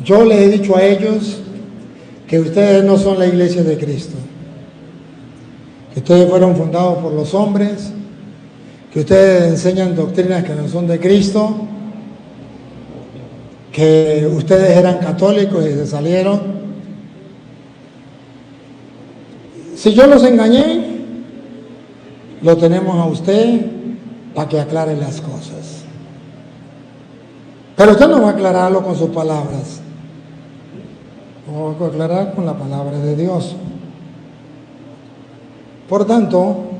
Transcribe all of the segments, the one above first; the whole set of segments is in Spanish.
yo les he dicho a ellos que ustedes no son la iglesia de Cristo, que ustedes fueron fundados por los hombres, que ustedes enseñan doctrinas que no son de Cristo, que ustedes eran católicos y se salieron. Si yo los engañé, lo tenemos a usted para que aclare las cosas. Pero usted no va a aclararlo con sus palabras, lo va a aclarar con la palabra de Dios. Por tanto,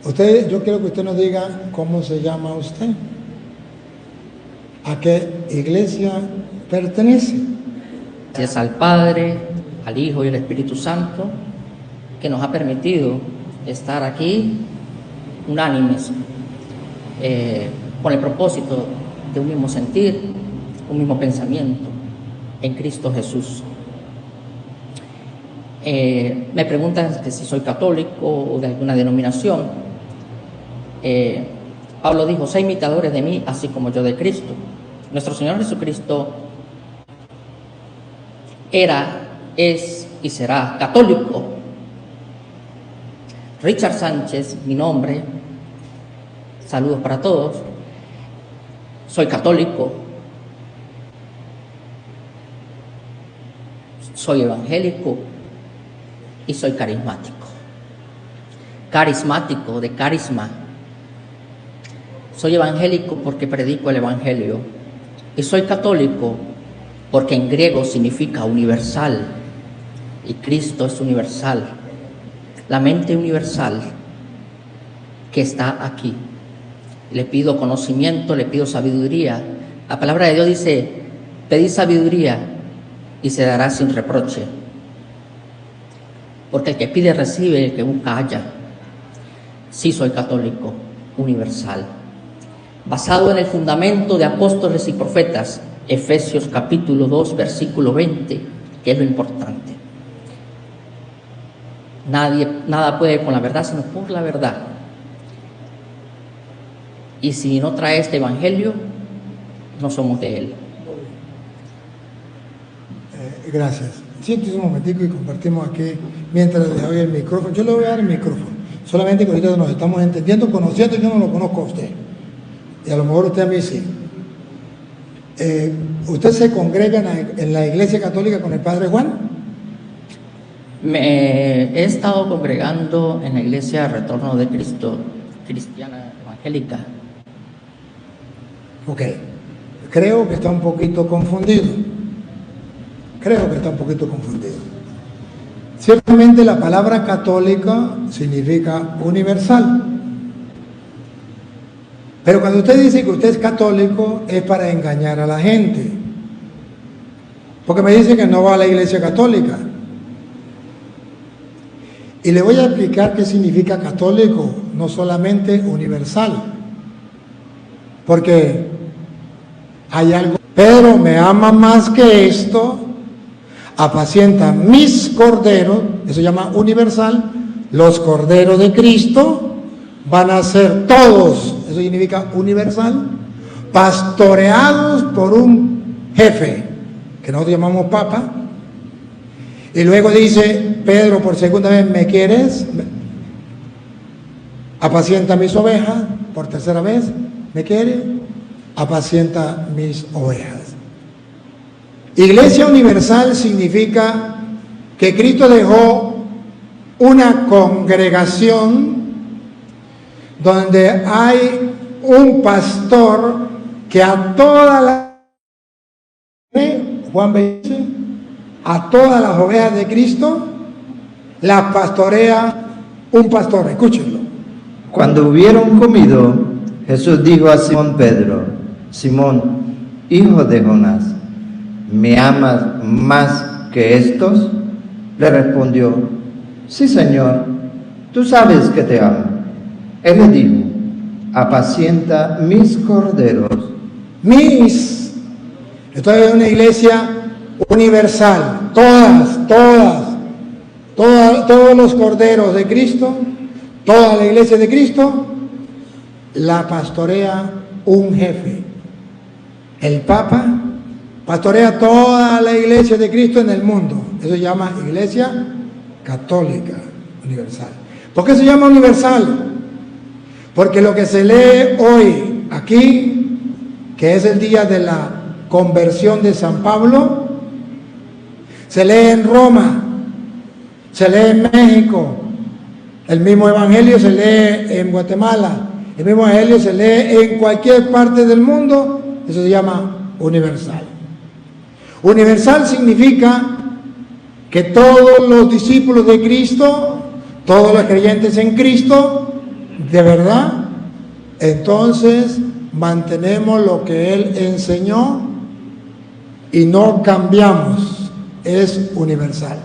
yo quiero que usted nos diga cómo se llama usted, a qué iglesia pertenece. Gracias al Padre, al Hijo y al Espíritu Santo, que nos ha permitido estar aquí unánimes, con el propósito de un mismo sentir, un mismo pensamiento en Cristo Jesús. Me preguntan que si soy católico o de alguna denominación. Pablo dijo: sé imitadores de mí, así como yo de Cristo. Nuestro Señor Jesucristo era, es y será católico. Richard Sánchez, mi nombre, saludos para todos, soy católico, soy evangélico y soy carismático. Carismático, de carisma. Soy evangélico porque predico el evangelio, y soy católico porque en griego significa universal, y Cristo es universal, la mente universal que está aquí. Le pido conocimiento, le pido sabiduría. La palabra de Dios dice: pedid sabiduría y se dará sin reproche, porque el que pide recibe, el que busca halla. Sí, soy católico universal, basado en el fundamento de apóstoles y profetas, Efesios capítulo 2, versículo 20, que es lo importante. Nada puede con la verdad sino por la verdad. Y si no trae este evangelio, no somos de él. Gracias. Siéntese un momentico y compartimos aquí mientras le doy el micrófono. Yo le voy a dar el micrófono, solamente que ahorita nos estamos entendiendo, conociendo. Yo no lo conozco a usted, y a lo mejor usted a mí sí. ¿Usted se congrega en la iglesia católica con el Padre Juan? Me he estado congregando en la iglesia Retorno de Cristo, cristiana evangélica. Ok, creo que está un poquito confundido. Ciertamente la palabra católica significa universal. Pero cuando usted dice que usted es católico, es para engañar a la gente. Porque me dice que no va a la iglesia católica. Y le voy a explicar qué significa católico, no solamente universal. Porque hay algo: pero me ama más que esto, apacienta mis corderos, eso se llama universal. Los corderos de Cristo van a ser todos, eso significa universal, pastoreados por un jefe, que nosotros llamamos Papa. Y luego dice Pedro por segunda vez: ¿me quieres? Apacienta mis ovejas. Por tercera vez: ¿me quieres? Apacienta mis ovejas. Iglesia universal significa que Cristo dejó una congregación donde hay un pastor que a todas las, Juan 20, a todas las ovejas de Cristo las pastorea un pastor. Escúchenlo. Cuando hubieron comido, Jesús dijo a Simón Pedro: Simón, hijo de Jonás, ¿me amas más que estos? Le respondió: sí, Señor, tú sabes que te amo. Él le dijo: apacienta mis corderos. Esto es una iglesia universal. Todos los corderos de Cristo, toda la iglesia de Cristo, la pastorea un jefe, el Papa, pastorea toda la iglesia de Cristo en el mundo. Eso se llama Iglesia Católica Universal. ¿Por qué se llama universal? Porque lo que se lee hoy aquí, que es el día de la conversión de San Pablo, se lee en Roma, se lee en México, el mismo evangelio se lee en Guatemala, el mismo evangelio se lee en cualquier parte del mundo. Eso se llama universal. Universal significa que todos los discípulos de Cristo, todos los creyentes en Cristo, de verdad, entonces mantenemos lo que Él enseñó y no cambiamos. Es universal.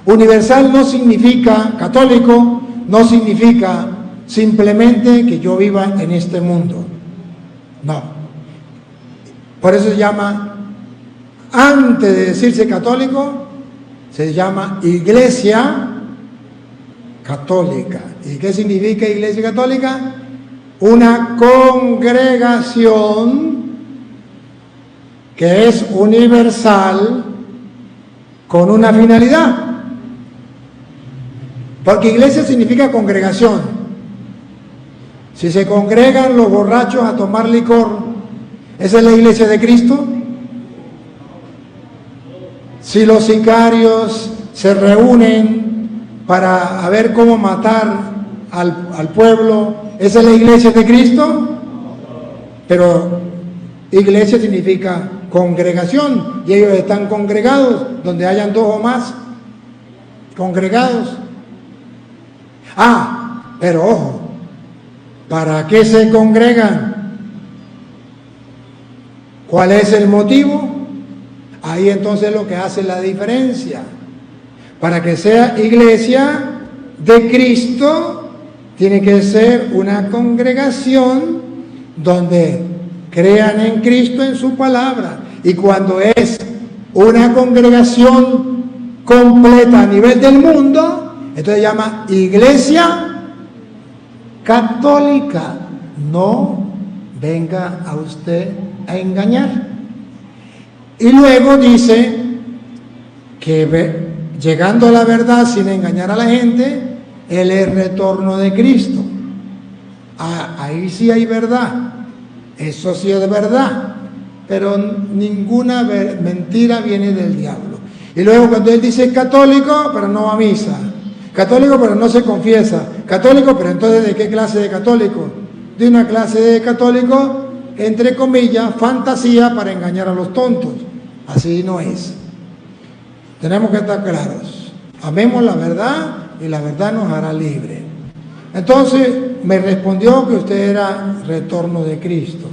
Universal no significa, católico no significa simplemente que yo viva en este mundo. No. Por eso se llama, antes de decirse católico, se llama Iglesia Católica. ¿Y qué significa Iglesia Católica? Una congregación que es universal con una finalidad. Porque iglesia significa congregación. Si se congregan los borrachos a tomar licor, ¿esa es la iglesia de Cristo? Si los sicarios se reúnen para ver cómo matar al pueblo, ¿esa es la iglesia de Cristo? Pero iglesia significa congregación, y ellos están congregados donde hayan dos o más congregados. Pero ojo, ¿para qué se congregan? ¿Cuál es el motivo? Ahí entonces lo que hace la diferencia. Para que sea iglesia de Cristo, tiene que ser una congregación donde crean en Cristo, en su palabra. Y cuando es una congregación completa a nivel del mundo, entonces se llama Iglesia Católica. No venga a usted a engañar. Y luego dice que llegando a la verdad sin engañar a la gente, Él es retorno de Cristo. Ahí sí hay verdad. Eso sí es verdad. Pero ninguna mentira viene del diablo. Y luego cuando Él dice católico, pero no va a misa. Católico, pero no se confiesa. Católico, pero entonces ¿de qué clase de católico? De una clase de católico, entre comillas, fantasía para engañar a los tontos. Así no es. Tenemos que estar claros. Amemos la verdad y la verdad nos hará libre. Entonces me respondió que usted era retorno de Cristo.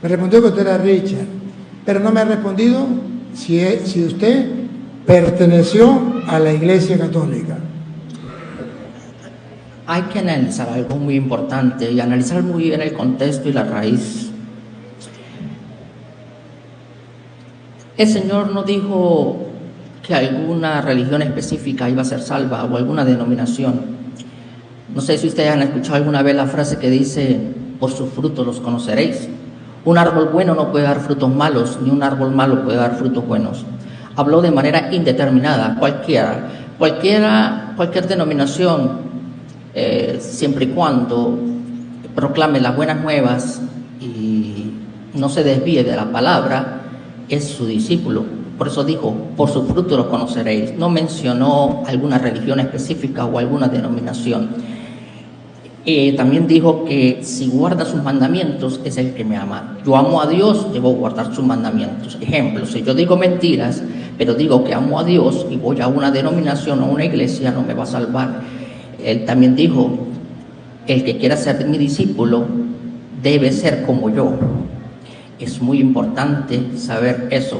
Me respondió que usted era Richard. Pero no me ha respondido si usted perteneció a la Iglesia Católica. Hay que analizar algo muy importante y analizar muy bien el contexto y la raíz. El Señor no dijo que alguna religión específica iba a ser salva o alguna denominación. No sé si ustedes han escuchado alguna vez la frase que dice, por sus frutos los conoceréis. Un árbol bueno no puede dar frutos malos, ni un árbol malo puede dar frutos buenos. Habló de manera indeterminada, cualquier denominación, siempre y cuando proclame las buenas nuevas y no se desvíe de la palabra, es su discípulo. Por eso dijo, por sus frutos los conoceréis. No mencionó alguna religión específica o alguna denominación. También dijo que si guarda sus mandamientos es el que me ama. Yo amo a Dios, debo guardar sus mandamientos. Ejemplo, si yo digo mentiras, pero digo que amo a Dios y voy a una denominación o una iglesia, no me va a salvar. Él también dijo, el que quiera ser mi discípulo debe ser como yo. Es muy importante saber eso.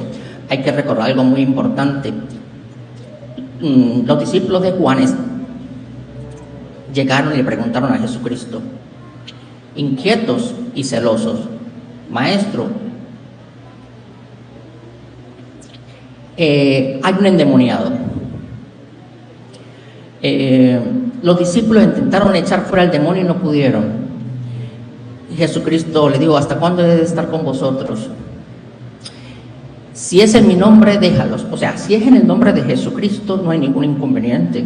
Hay que recordar algo muy importante. Los discípulos de Juan llegaron y le preguntaron a Jesucristo, inquietos y celosos, Maestro, hay un endemoniado. Los discípulos intentaron echar fuera el demonio y no pudieron. Y Jesucristo le dijo, ¿hasta cuándo he de estar con vosotros? Si es en mi nombre, déjalos. O sea, si es en el nombre de Jesucristo, no hay ningún inconveniente.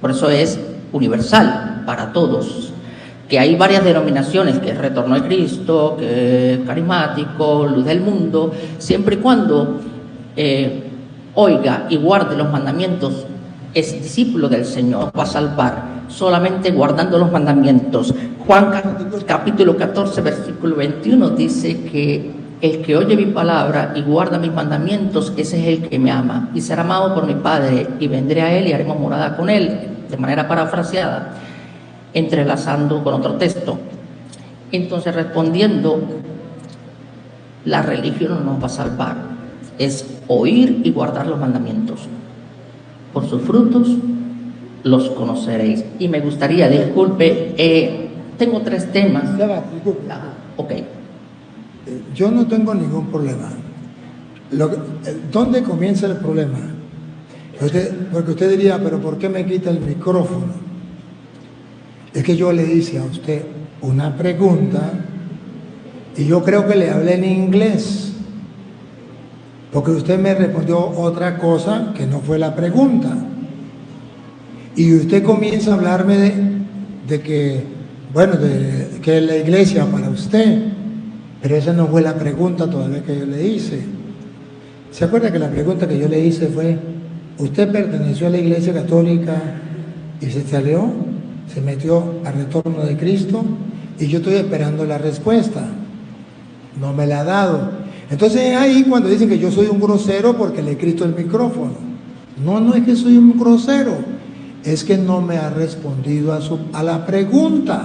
Por eso es universal para todos. Que hay varias denominaciones, que es Retorno de Cristo, que es Carismático, Luz del Mundo, siempre y cuando oiga y guarde los mandamientos, es discípulo del Señor, va a salvar solamente guardando los mandamientos. Juan capítulo 14, versículo 21 dice que el que oye mi palabra y guarda mis mandamientos, ese es el que me ama y será amado por mi Padre, y vendré a él y haremos morada con él, de manera parafraseada, entrelazando con otro texto. Entonces, respondiendo, la religión no nos va a salvar, es oír y guardar los mandamientos. Por sus frutos los conoceréis. Y me gustaría, disculpe, tengo 3 temas. Ya va, disculpe. Ok. Yo no tengo ningún problema. ¿Dónde comienza el problema? Porque usted diría, pero ¿por qué me quita el micrófono? Es que yo le hice a usted una pregunta y yo creo que le hablé en inglés, porque usted me respondió otra cosa que no fue la pregunta. Y usted comienza a hablarme de que, bueno, de que la iglesia para usted, pero esa no fue la pregunta todavía que yo le hice. ¿Se acuerda que la pregunta que yo le hice fue, usted perteneció a la iglesia católica y se salió, se metió al Retorno de Cristo? Y yo estoy esperando la respuesta. No me la ha dado. Entonces ahí cuando dicen que yo soy un grosero porque le he quito el micrófono. No es que soy un grosero, es que no me ha respondido a la pregunta.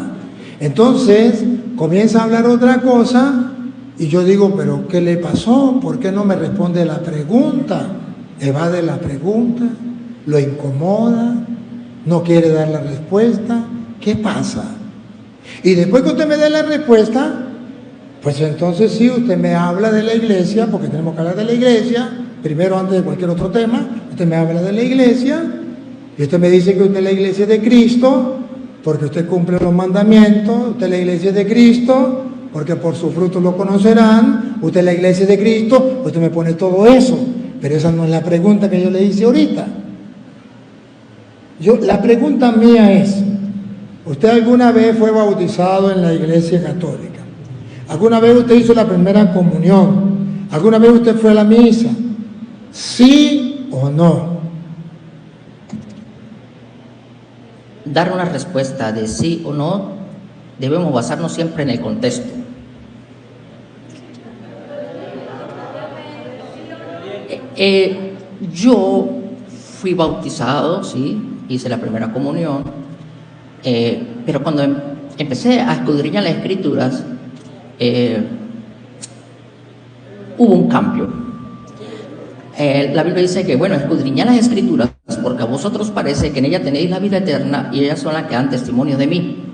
Entonces comienza a hablar otra cosa y yo digo, pero ¿qué le pasó? ¿Por qué no me responde la pregunta? Evade la pregunta, lo incomoda, no quiere dar la respuesta. ¿Qué pasa? Y después que usted me dé la respuesta, pues entonces sí, usted me habla de la iglesia, porque tenemos que hablar de la iglesia, primero antes de cualquier otro tema. Usted me habla de la iglesia y usted me dice que usted es la iglesia de Cristo, porque usted cumple los mandamientos. Usted es la iglesia de Cristo, porque por sus frutos lo conocerán. Usted es la iglesia de Cristo. Usted me pone todo eso, pero esa no es la pregunta que yo le hice ahorita. La pregunta mía es, ¿usted alguna vez fue bautizado en la iglesia católica? ¿Alguna vez usted hizo la primera comunión? ¿Alguna vez usted fue a la misa? ¿Sí o no? Dar una respuesta de sí o no, debemos basarnos siempre en el contexto. Yo fui bautizado, sí, hice la primera comunión, pero cuando empecé a escudriñar las escrituras, hubo un cambio. La Biblia dice que, bueno, escudriñad las escrituras porque a vosotros parece que en ellas tenéis la vida eterna y ellas son las que dan testimonio de mí.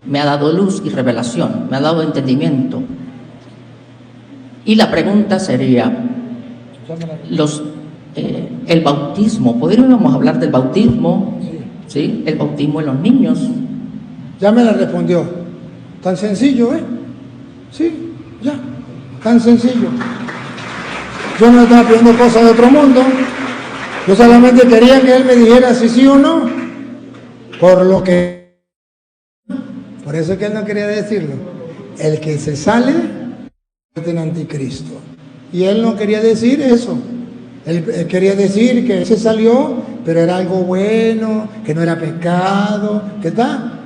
Me ha dado luz y revelación, me ha dado entendimiento. Y la pregunta sería, el bautismo, ¿podríamos hablar del bautismo? ¿Sí? El bautismo en los niños. Ya me la respondió. Tan sencillo, ¿eh? Sí, ya, tan sencillo. Yo no estaba pidiendo cosas de otro mundo. Yo solamente quería que él me dijera si sí o no. Por eso es que él no quería decirlo. El que se sale es el anticristo. Y él no quería decir eso. Él quería decir que él se salió, pero era algo bueno, que no era pecado, que tal.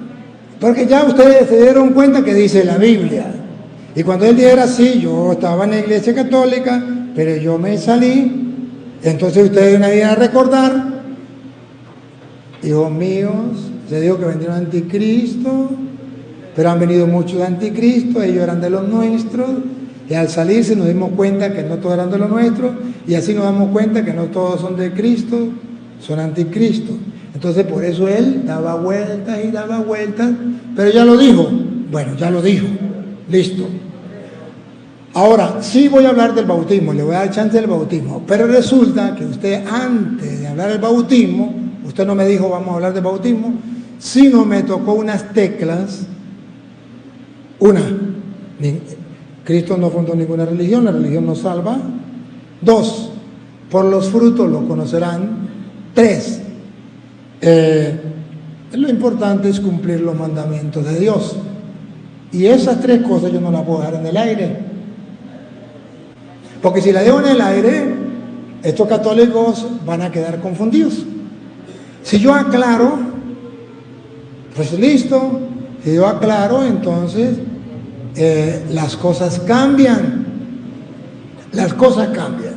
Porque ya ustedes se dieron cuenta que dice la Biblia. Y cuando él dijera, sí, yo estaba en la iglesia católica, pero yo me salí, entonces ustedes me iban a recordar, hijos míos, se dijo que vendieron anticristo, pero han venido muchos de anticristo, ellos eran de los nuestros, y al salirse nos dimos cuenta que no todos eran de los nuestros, y así nos damos cuenta que no todos son de Cristo, son anticristo. Entonces por eso él daba vueltas y daba vueltas, pero ya lo dijo. Bueno, ya lo dijo, listo. Ahora, sí voy a hablar del bautismo, le voy a dar chance del bautismo, pero resulta que usted antes de hablar del bautismo, usted no me dijo vamos a hablar del bautismo, sino me tocó unas teclas. Cristo no fundó ninguna religión, la religión no salva, 2, por los frutos lo conocerán. 3, lo importante es cumplir los mandamientos de Dios. Y esas 3 cosas yo no las puedo dejar en el aire. Porque si las dejo en el aire, estos católicos van a quedar confundidos. Si yo aclaro, pues listo. Si yo aclaro, entonces las cosas cambian. Las cosas cambian.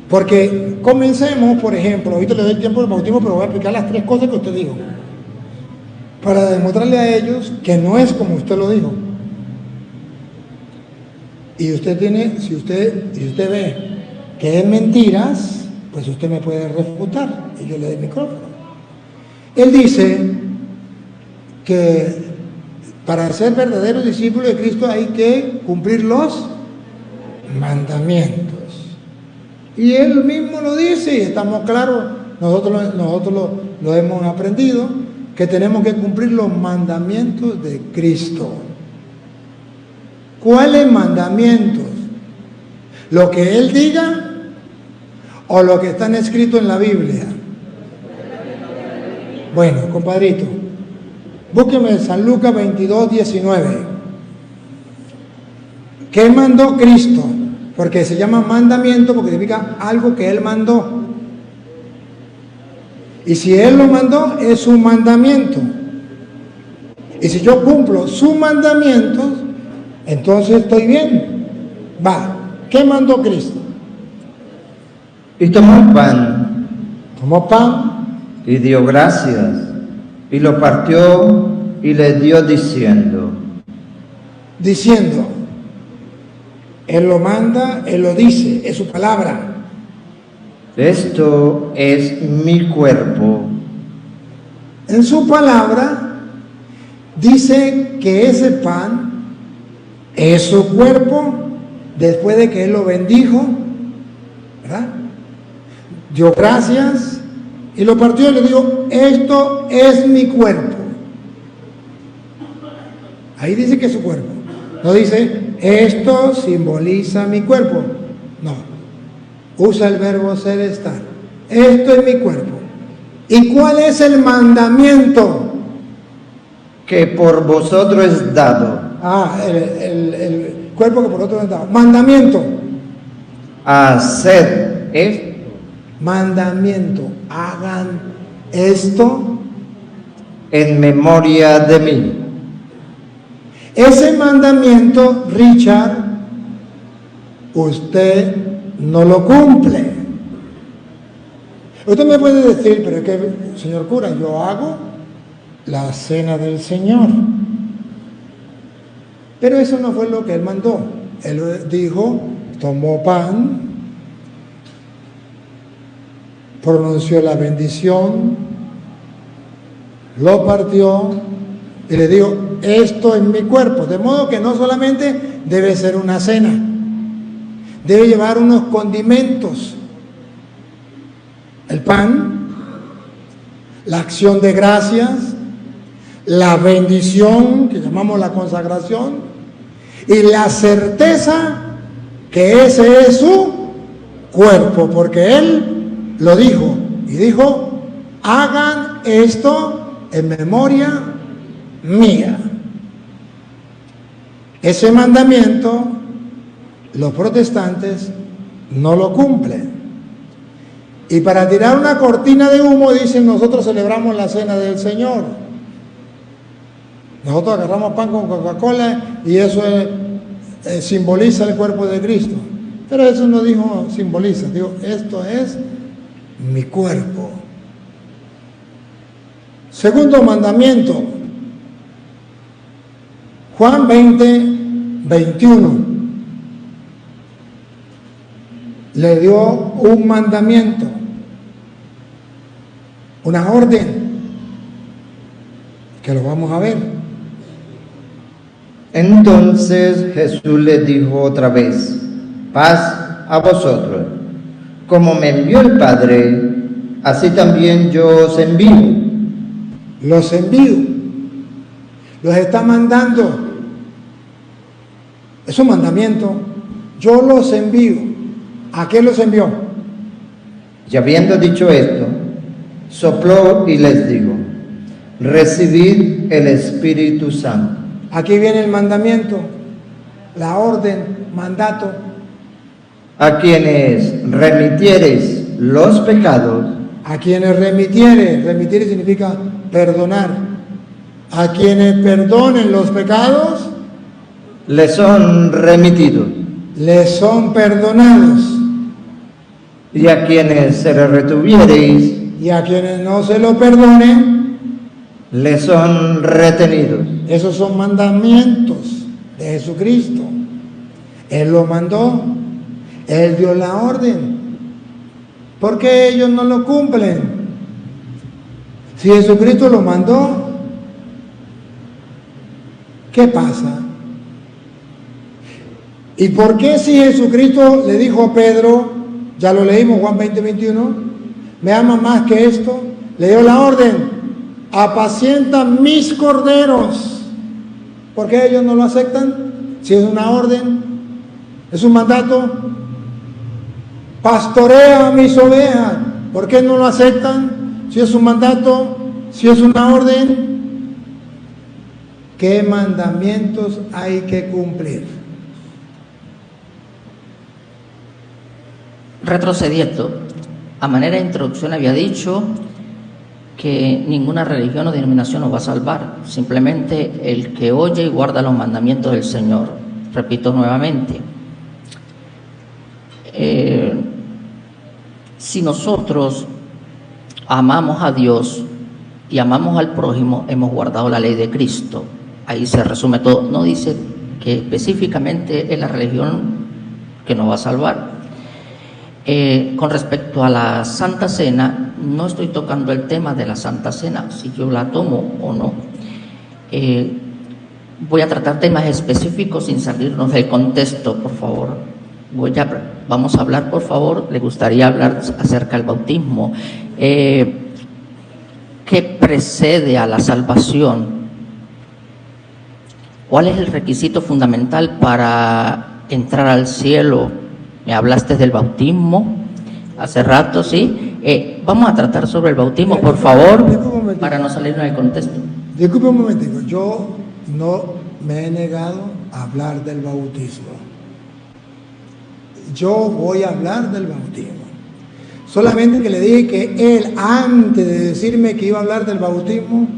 Porque comencemos, por ejemplo, ahorita le doy tiempo del bautismo, pero voy a explicar las 3 cosas que usted dijo, para demostrarle a ellos que no es como usted lo dijo. Y usted tiene, si usted ve que es mentiras, pues usted me puede refutar y yo le doy el micrófono. Él dice que para ser verdaderos discípulos de Cristo hay que cumplir los mandamientos. Y él mismo lo dice y estamos claros, nosotros lo hemos aprendido, que tenemos que cumplir los mandamientos de Cristo. ¿Cuáles mandamientos? ¿Lo que Él diga o lo que están escritos en la Biblia? Bueno, compadrito, búsqueme San Lucas 22:19. ¿Qué mandó Cristo? Porque se llama mandamiento porque significa algo que Él mandó. Y si Él lo mandó, es un mandamiento. Y si yo cumplo sus mandamientos, entonces estoy bien. Va, ¿qué mandó Cristo? Y tomó el pan. Tomó pan. Y dio gracias. Y lo partió y le dio diciendo. Él lo manda, Él lo dice, es su palabra. Esto es mi cuerpo. En su palabra dice que ese pan es su cuerpo después de que Él lo bendijo, ¿verdad? Dio gracias y lo partió y le dijo, esto es mi cuerpo. Ahí dice que es su cuerpo. No dice, esto simboliza mi cuerpo. No. Usa el verbo ser, estar. Esto es mi cuerpo. ¿Y cuál es el mandamiento? Que por vosotros es dado. El cuerpo que por otro es dado. Mandamiento. Haced esto. Mandamiento. Hagan esto en memoria de mí. Ese mandamiento, Richard, usted no lo cumple. Usted me puede decir, pero es que, señor cura, yo hago la cena del Señor. Pero eso no fue lo que Él mandó. Él dijo, tomó pan, pronunció la bendición, lo partió y le dijo, esto es mi cuerpo. De modo que no solamente debe ser una cena, debe llevar unos condimentos. El pan, la acción de gracias, la bendición, que llamamos la consagración, y la certeza que ese es su cuerpo, porque Él lo dijo, y dijo, hagan esto en memoria mía. Ese mandamiento los protestantes no lo cumplen. Y para tirar una cortina de humo dicen, nosotros celebramos la cena del Señor. Nosotros agarramos pan con Coca-Cola y eso simboliza el cuerpo de Cristo. Pero eso no dijo simboliza, dijo, esto es mi cuerpo. Segundo mandamiento, Juan 20:21. Le dio un mandamiento, una orden, que lo vamos a ver. Entonces Jesús le dijo otra vez, paz a vosotros. Como me envió el Padre, así también yo os envío. Los envío, los está mandando. Es un mandamiento. Yo los envío. ¿A quién los envió? Y habiendo dicho esto, sopló y les dijo: recibid el Espíritu Santo. Aquí viene el mandamiento, la orden, mandato. A quienes remitiereis los pecados, A quienes remitir significa perdonar. A quienes perdonen los pecados, les son remitidos. les son perdonados. Y a quienes se le retuviereis, Y a quienes no se lo perdonen, les son retenidos. esos son mandamientos de Jesucristo. Él lo mandó, Él dio la orden. ¿Por qué ellos no lo cumplen? Si Jesucristo lo mandó, ¿qué pasa? ¿Y por qué si Jesucristo le dijo a Pedro, ya lo leímos, Juan 20:21, me ama más que esto, le dio la orden, apacienta mis corderos? ¿Por qué ellos no lo aceptan? Si es una orden, es un mandato. Pastorea mis ovejas. ¿Por qué no lo aceptan? Si es un mandato, si es una orden. ¿Qué mandamientos hay que cumplir? Retrocediendo, a manera de introducción había dicho que ninguna religión o denominación nos va a salvar, simplemente el que oye y guarda los mandamientos del Señor. Repito nuevamente, si nosotros amamos a Dios y amamos al prójimo, hemos guardado la ley de Cristo. Ahí se resume todo. No dice que específicamente es la religión que nos va a salvar. Con respecto a la Santa Cena, no estoy tocando el tema de la Santa Cena, si yo la tomo o no. Voy a tratar temas específicos sin salirnos del contexto, por favor. Vamos a hablar, por favor, le gustaría hablar acerca del bautismo. ¿Qué precede a la salvación? ¿Cuál es el requisito fundamental para entrar al cielo? Me hablaste del bautismo hace rato, ¿sí? Vamos a tratar sobre el bautismo, por favor, para no salirnos del contexto. Disculpe un momentico, yo no me he negado a hablar del bautismo. Yo voy a hablar del bautismo. Solamente que le dije que él, antes de decirme que iba a hablar del bautismo,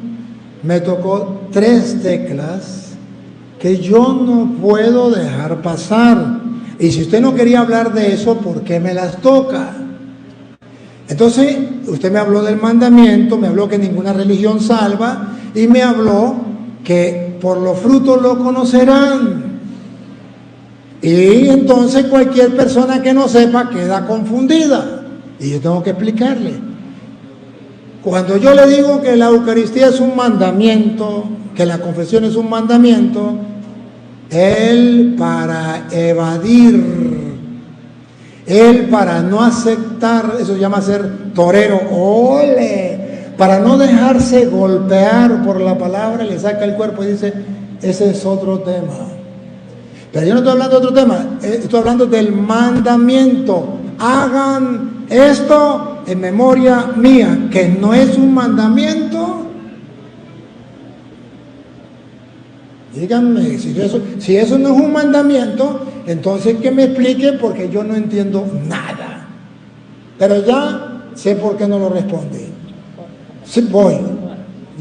me tocó 3 teclas que yo no puedo dejar pasar. Y si usted no quería hablar de eso, ¿por qué me las toca? Entonces, usted me habló del mandamiento, me habló que ninguna religión salva, y me habló que por los frutos lo conocerán. Y entonces cualquier persona que no sepa queda confundida. Y yo tengo que explicarle. Cuando yo le digo que la Eucaristía es un mandamiento, que la confesión es un mandamiento, él para evadir, él para no aceptar, eso se llama ser torero, ¡ole! Para no dejarse golpear por la palabra, le saca el cuerpo y dice, ese es otro tema. Pero yo no estoy hablando de otro tema, estoy hablando del mandamiento. Hagan esto en memoria mía, que no es un mandamiento. Díganme, si eso no es un mandamiento, entonces que me explique, porque yo no entiendo nada. Pero ya sé por qué no lo responde. Sí, voy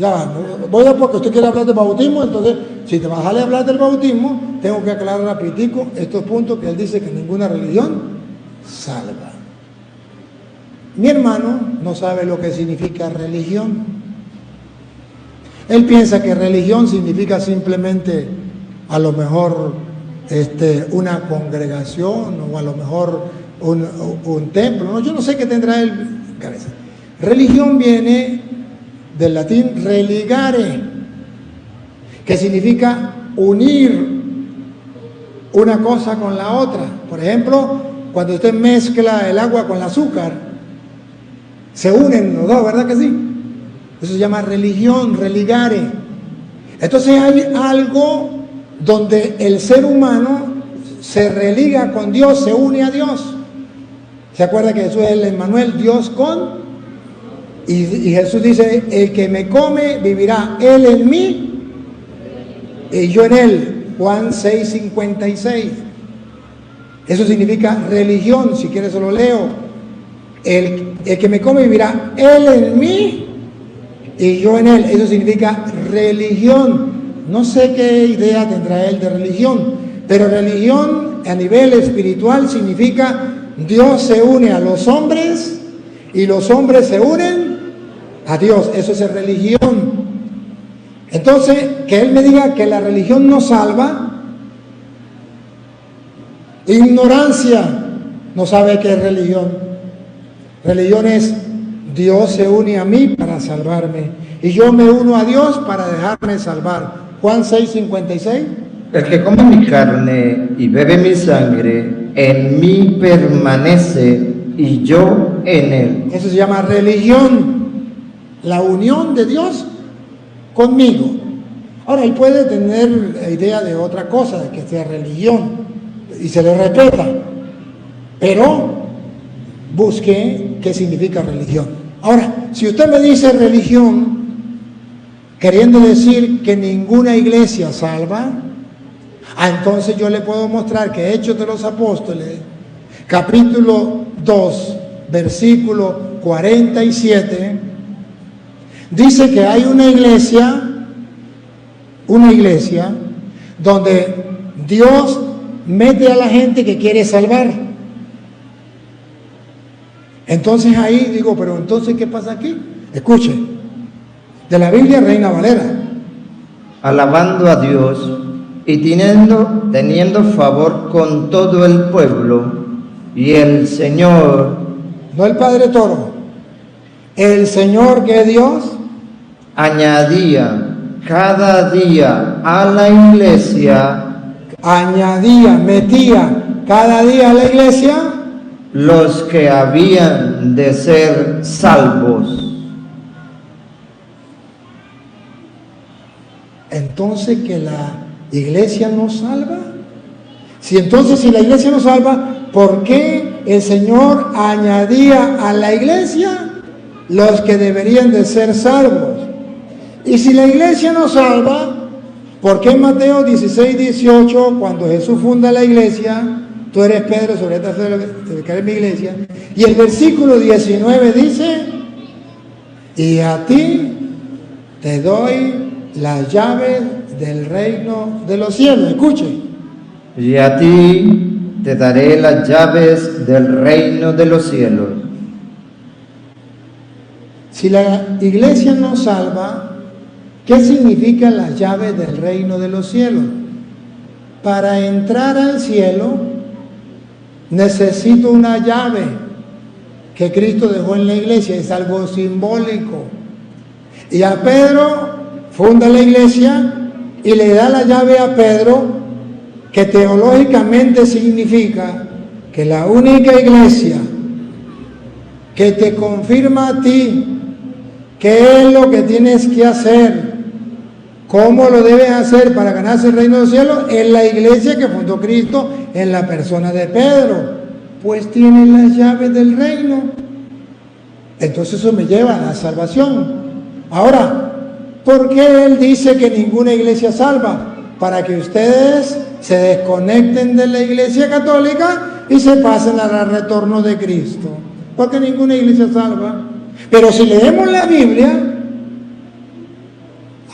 a porque usted quiere hablar del bautismo, entonces si te vas a hablar del bautismo, tengo que aclarar rapidito estos puntos que él dice que ninguna religión salva. Mi hermano no sabe lo que significa religión. Él piensa que religión significa simplemente, a lo mejor, una congregación, o a lo mejor un templo. No, yo no sé qué tendrá él en cabeza. Religión viene del latín religare, que significa unir una cosa con la otra. Por ejemplo, cuando usted mezcla el agua con el azúcar, se unen los dos, ¿verdad que sí? Eso se llama religión, religare. Entonces hay algo donde el ser humano se religa con Dios, se une a Dios. ¿Se acuerda que Jesús es el Emmanuel, Dios con? Y Jesús dice, el que me come vivirá él en mí y yo en él. Juan 6:56. Eso significa religión, si quieres se lo leo. El que me come vivirá él en mí y yo en él. Eso significa religión. No sé qué idea tendrá él de religión, pero religión a nivel espiritual significa Dios se une a los hombres y los hombres se unen a Dios. Eso es religión. Entonces, que él me diga que la religión no salva, ignorancia, no sabe qué es religión. Religión es Dios se une a mí para salvarme y yo me uno a Dios para dejarme salvar. Juan 6:56. El que come mi carne y bebe mi sangre, en mí permanece y yo en él. Eso se llama religión, la unión de Dios conmigo. Ahora, él puede tener la idea de otra cosa, de que sea religión, y se le respeta, pero busque qué significa religión. Ahora, si usted me dice religión, queriendo decir que ninguna iglesia salva, entonces yo le puedo mostrar que Hechos de los Apóstoles, capítulo 2, versículo 47, dice que hay una iglesia donde Dios mete a la gente que quiere salvar. Entonces ahí digo, pero entonces ¿qué pasa aquí? Escuche, de la Biblia Reina Valera. Alabando a Dios y teniendo favor con todo el pueblo, y el Señor, no el Padre Toro, el Señor que es Dios, añadía cada día a la iglesia, metía cada día a la iglesia los que habían de ser salvos. Entonces, que la iglesia no salva. Si la iglesia no salva, ¿por qué el Señor añadía a la iglesia los que deberían de ser salvos? Y si la iglesia no salva, ¿por qué en Mateo 16:18, cuando Jesús funda la iglesia, tú eres Pedro, sobre esta es mi iglesia, y el versículo 19 dice, y a ti te doy las llaves del reino de los cielos? Escuche. Y a ti te daré las llaves del reino de los cielos. Si la iglesia no salva, ¿qué significan las llaves del reino de los cielos? Para entrar al cielo necesito una llave que Cristo dejó en la iglesia, es algo simbólico. Y a Pedro funda la iglesia y le da la llave a Pedro, que teológicamente significa que la única iglesia que te confirma a ti qué es lo que tienes que hacer, cómo lo debes hacer para ganarse el reino de los cielos, es la iglesia que fundó Cristo en la persona de Pedro. Pues tiene las llaves del reino. Entonces eso me lleva a la salvación. Ahora, ¿por qué él dice que ninguna iglesia salva? Para que ustedes se desconecten de la iglesia católica y se pasen al retorno de Cristo. Porque ninguna iglesia salva. Pero si leemos la Biblia,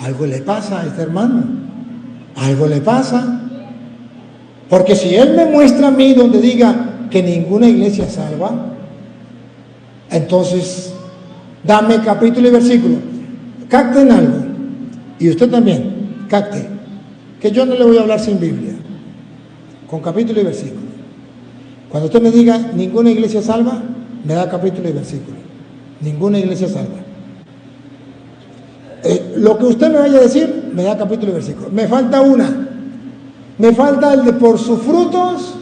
algo le pasa a este hermano. Algo le pasa. Porque si él me muestra a mí donde diga que ninguna iglesia salva, entonces dame capítulo y versículo. Capten algo. Y usted también, capte. Que yo no le voy a hablar sin Biblia. Con capítulo y versículo. Cuando usted me diga ninguna iglesia salva, me da capítulo y versículo. Ninguna iglesia salva. Lo que usted me vaya a decir, me da capítulo y versículo. Me falta una. Me falta el de por sus frutos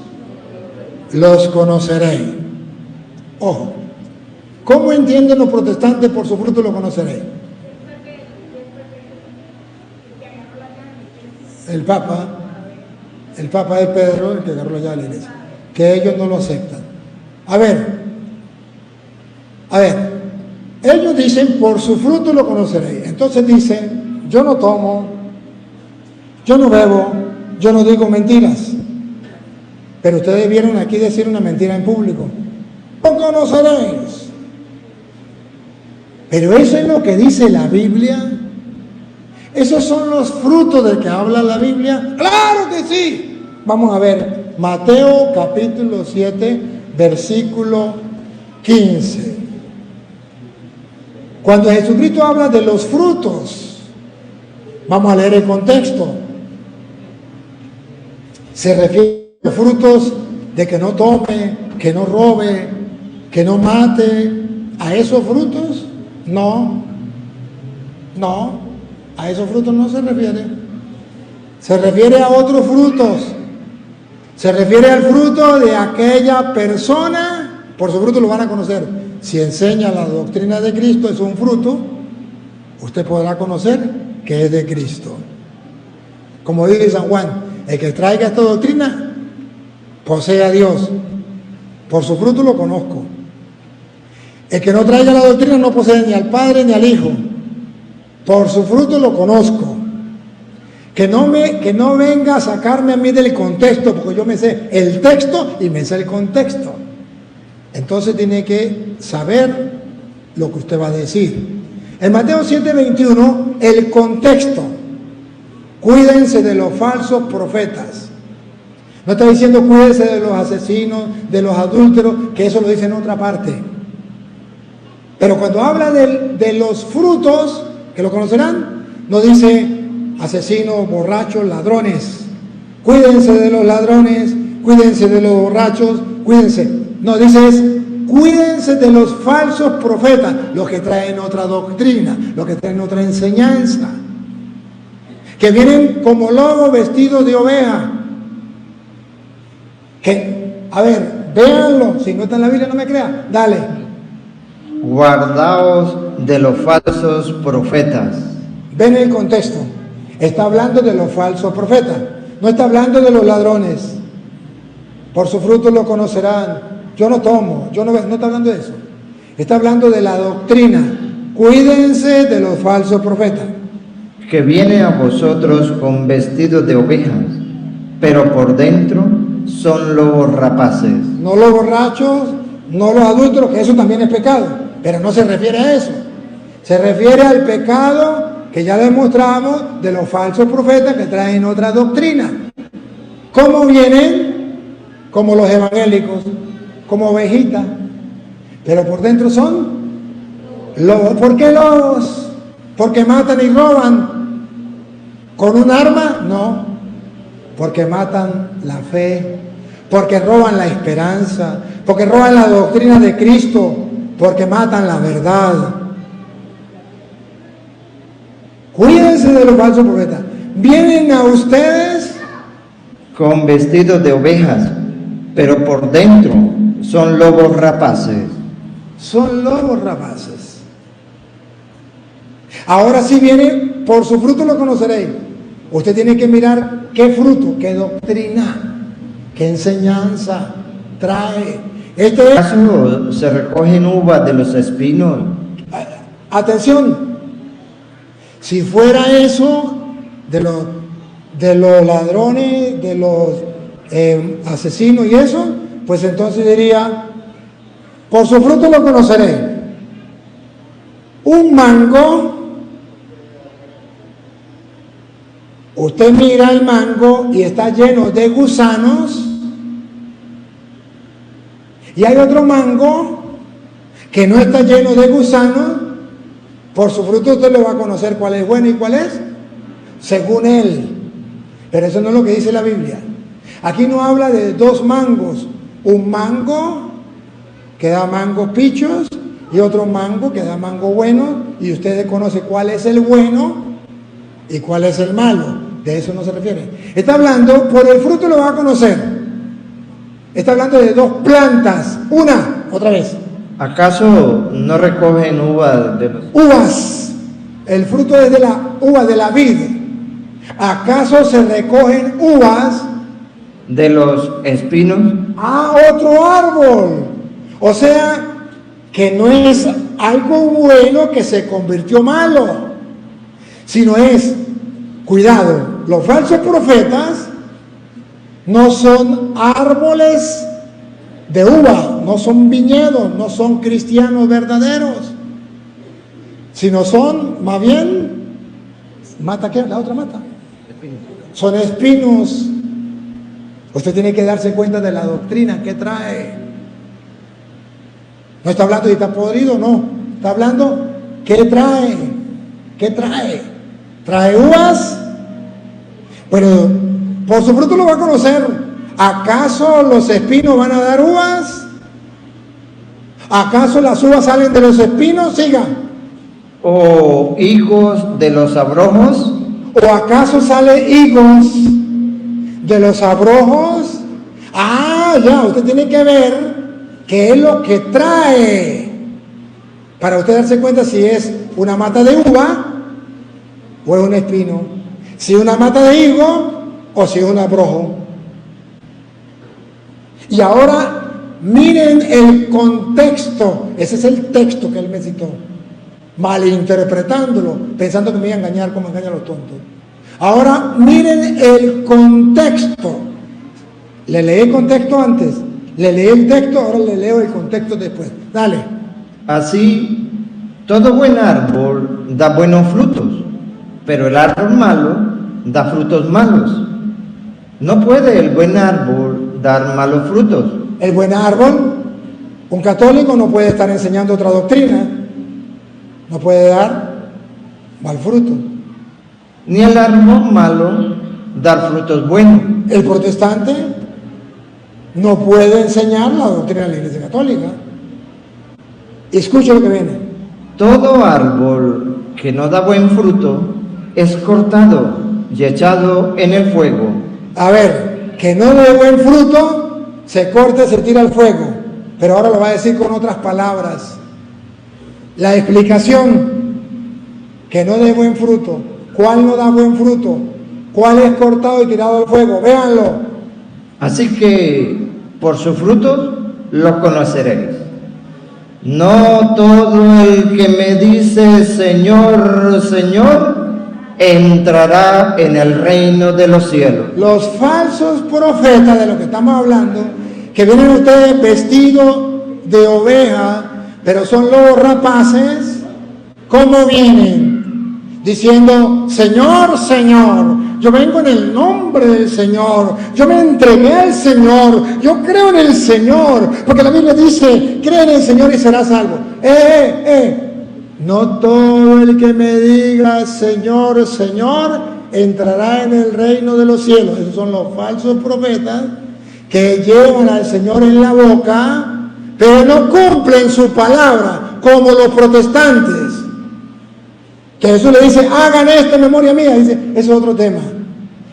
los conoceréis. Ojo. ¿Cómo entienden los protestantes por sus frutos los conoceréis? El Papa es Pedro, el que agarró la llave de la iglesia. Que ellos no lo aceptan. A ver, A ver, ellos dicen, por su fruto lo conoceréis. Entonces dicen, yo no tomo, yo no bebo, yo no digo mentiras. Pero ustedes vieron aquí decir una mentira en público. Lo conoceréis. Pero eso es lo que dice la Biblia. ¿Esos son los frutos de que habla la Biblia? ¡Claro que sí! Vamos a ver, Mateo capítulo 7, versículo 15. Cuando Jesucristo habla de los frutos, vamos a leer el contexto. Se refiere a los frutos de que no tome, que no robe, que no mate. ¿A esos frutos? No, a esos frutos no se refiere. Se refiere a otros frutos. Se refiere al fruto de aquella persona, por su fruto lo van a conocer. Si enseña la doctrina de Cristo, es un fruto, usted podrá conocer que es de Cristo. Como dice San Juan, el que traiga esta doctrina, posee a Dios. Por su fruto lo conozco. El que no traiga la doctrina no posee ni al Padre ni al Hijo. Por su fruto lo conozco. Que no venga a sacarme a mí del contexto, porque yo me sé el texto y me sé el contexto. Entonces tiene que saber lo que usted va a decir. En Mateo 7:21, el contexto. Cuídense de los falsos profetas. No está diciendo cuídense de los asesinos, de los adúlteros, que eso lo dice en otra parte. Pero cuando habla de los frutos, que lo conocerán, no dice asesinos, borrachos, ladrones. Cuídense de los ladrones, cuídense de los borrachos, cuídense. No, dice es, cuídense de los falsos profetas, los que traen otra doctrina, los que traen otra enseñanza, que vienen como lobos vestidos de oveja. Que, a ver, véanlo, si no está en la Biblia no me crea, dale. Guardaos de los falsos profetas. Ven el contexto. Está hablando de los falsos profetas. No está hablando de los ladrones. Por su fruto lo conocerán. Yo no tomo, no está hablando de eso. Está hablando de la doctrina. Cuídense de los falsos profetas. Que vienen a vosotros con vestidos de ovejas, pero por dentro son lobos rapaces. No los borrachos, no los adúlteros, que eso también es pecado. Pero no se refiere a eso. Se refiere al pecado que ya demostramos de los falsos profetas que traen otra doctrina. ¿Cómo vienen? Como los evangélicos, como ovejitas. Pero por dentro son lobos. ¿Por qué lobos? ¿Porque matan y roban? ¿Con un arma? No. Porque matan la fe. Porque roban la esperanza. Porque roban la doctrina de Cristo. Porque matan la verdad. Cuídense de los falsos profetas. Vienen a ustedes con vestidos de ovejas, pero por dentro son lobos rapaces. Son lobos rapaces. Ahora sí viene, por su fruto lo conoceréis. Usted tiene que mirar qué fruto, qué doctrina, qué enseñanza trae. ¿Acaso se recogen uvas de los espinos? Atención, si fuera eso de los ladrones, de los asesinos y eso, pues entonces diría, por su fruto lo conoceré. Un mango, usted mira el mango y está lleno de gusanos. Y hay otro mango que no está lleno de gusanos. Por su fruto usted lo va a conocer cuál es bueno y cuál es según él. Pero eso no es lo que dice la Biblia. Aquí no habla de dos mangos. Un mango que da mango pichos y otro mango que da mango bueno. Y usted conoce cuál es el bueno y cuál es el malo. De eso no se refiere. Está hablando, por el fruto lo va a conocer. Está hablando de dos plantas. Una, otra vez. ¿Acaso no recogen uvas de los... Uvas. El fruto es de la uva de la vid. ¿Acaso se recogen uvas de los espinos? Ah, otro árbol. O sea, que no es algo bueno que se convirtió malo, sino es, cuidado, los falsos profetas no son árboles de uva, no son viñedos, no son cristianos verdaderos, sino son, más bien, ¿mata qué? La otra mata. Son espinos. Usted tiene que darse cuenta de la doctrina que trae. No está hablando si está podrido, no. Está hablando qué trae. ¿Qué trae? ¿Trae uvas? Bueno, por su fruto lo va a conocer. ¿Acaso los espinos van a dar uvas? ¿Acaso las uvas salen de los espinos? Siga. ¿O higos de los abrojos? ¿O acaso sale higos de los abrojos? Ah, ya, usted tiene que ver qué es lo que trae para usted darse cuenta si es una mata de uva o es un espino, si es una mata de higo o si es un abrojo. Y ahora miren el contexto. Ese es el texto que él me citó, malinterpretándolo, pensando que me iba a engañar como engañan los tontos. Ahora miren el contexto. Le leí el contexto antes, le leí el texto, ahora le leo el contexto después. Dale. Así, todo buen árbol da buenos frutos, pero el árbol malo da frutos malos. No puede el buen árbol dar malos frutos. El buen árbol, un católico no puede estar enseñando otra doctrina, no puede dar mal fruto. Ni el árbol malo dar frutos buenos. El protestante no puede enseñar la doctrina de la Iglesia Católica. Escuche lo que viene. Todo árbol que no da buen fruto es cortado y echado en el fuego. A ver, que no dé buen fruto, se corta y se tira al fuego. Pero ahora lo va a decir con otras palabras. La explicación, que no dé buen fruto. ¿Cuál no da buen fruto? ¿Cuál es cortado y tirado al fuego? Véanlo. Así que por sus frutos los conoceréis. No todo el que me dice Señor, Señor, entrará en el reino de los cielos. Los falsos profetas de los que estamos hablando, que vienen ustedes vestidos de oveja, pero son lobos rapaces, ¿cómo vienen? Diciendo, Señor, Señor, yo vengo en el nombre del Señor, yo me entregué al Señor, yo creo en el Señor, porque la Biblia dice, cree en el Señor y serás salvo. No todo el que me diga Señor, Señor, entrará en el reino de los cielos. Esos son los falsos profetas que llevan al Señor en la boca, pero no cumplen su palabra, como los protestantes. Que Jesús le dice, hagan esto en memoria mía. Dice, eso es otro tema.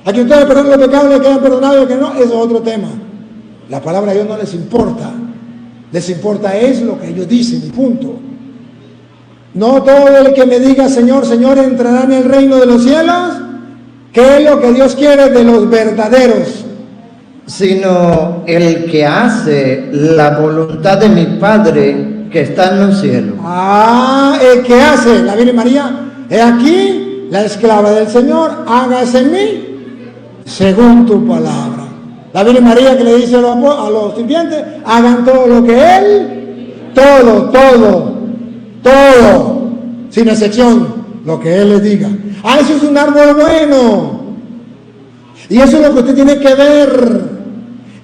A que ustedes perdonen los pecados, les quedan perdonados, y a que no, eso es otro tema. La palabra de Dios no les importa. Les importa es lo que ellos dicen, y punto. No todo el que me diga Señor, Señor, entrará en el reino de los cielos. ¿Qué es lo que Dios quiere de los verdaderos? Sino el que hace la voluntad de mi Padre que está en los cielos. Ah, el que hace, la Virgen María, he aquí, la esclava del Señor, hágase en mí según tu palabra. La Virgen María que le dice a los sirvientes, hagan todo lo que Él, todo, sin excepción, lo que Él les diga. Ah, eso es un árbol bueno. Y eso es lo que usted tiene que ver.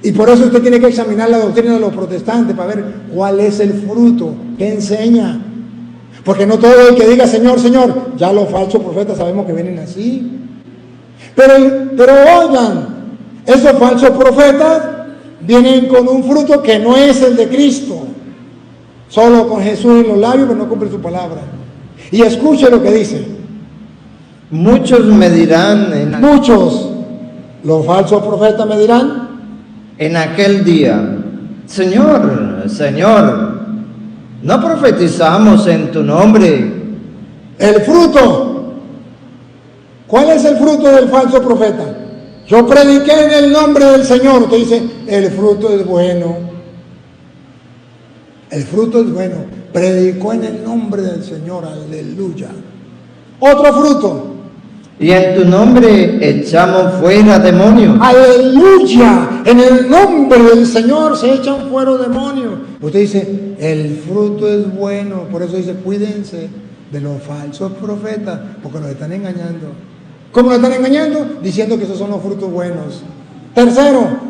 Y por eso usted tiene que examinar la doctrina de los protestantes para ver cuál es el fruto, qué enseña. Porque no todo el que diga Señor, Señor, ya los falsos profetas sabemos que vienen así. Pero oigan, esos falsos profetas vienen con un fruto que no es el de Cristo. Solo con Jesús en los labios, pero no cumple su palabra. Y escuche lo que dice. Muchos me dirán, Muchos, los falsos profetas me dirán, en aquel día, Señor, Señor, ¿no profetizamos en tu nombre? el fruto. ¿Cuál es el fruto del falso profeta? Yo prediqué en el nombre del Señor. Usted dice, el fruto es bueno. El fruto es bueno. Predicó en el nombre del Señor, aleluya. Otro fruto. Y en tu nombre echamos fuera demonios. Aleluya. En el nombre del Señor se echan fuera demonios. Usted dice, el fruto es bueno. Por eso dice, cuídense de los falsos profetas, porque nos están engañando. ¿Cómo nos están engañando? Diciendo que esos son los frutos buenos. Tercero.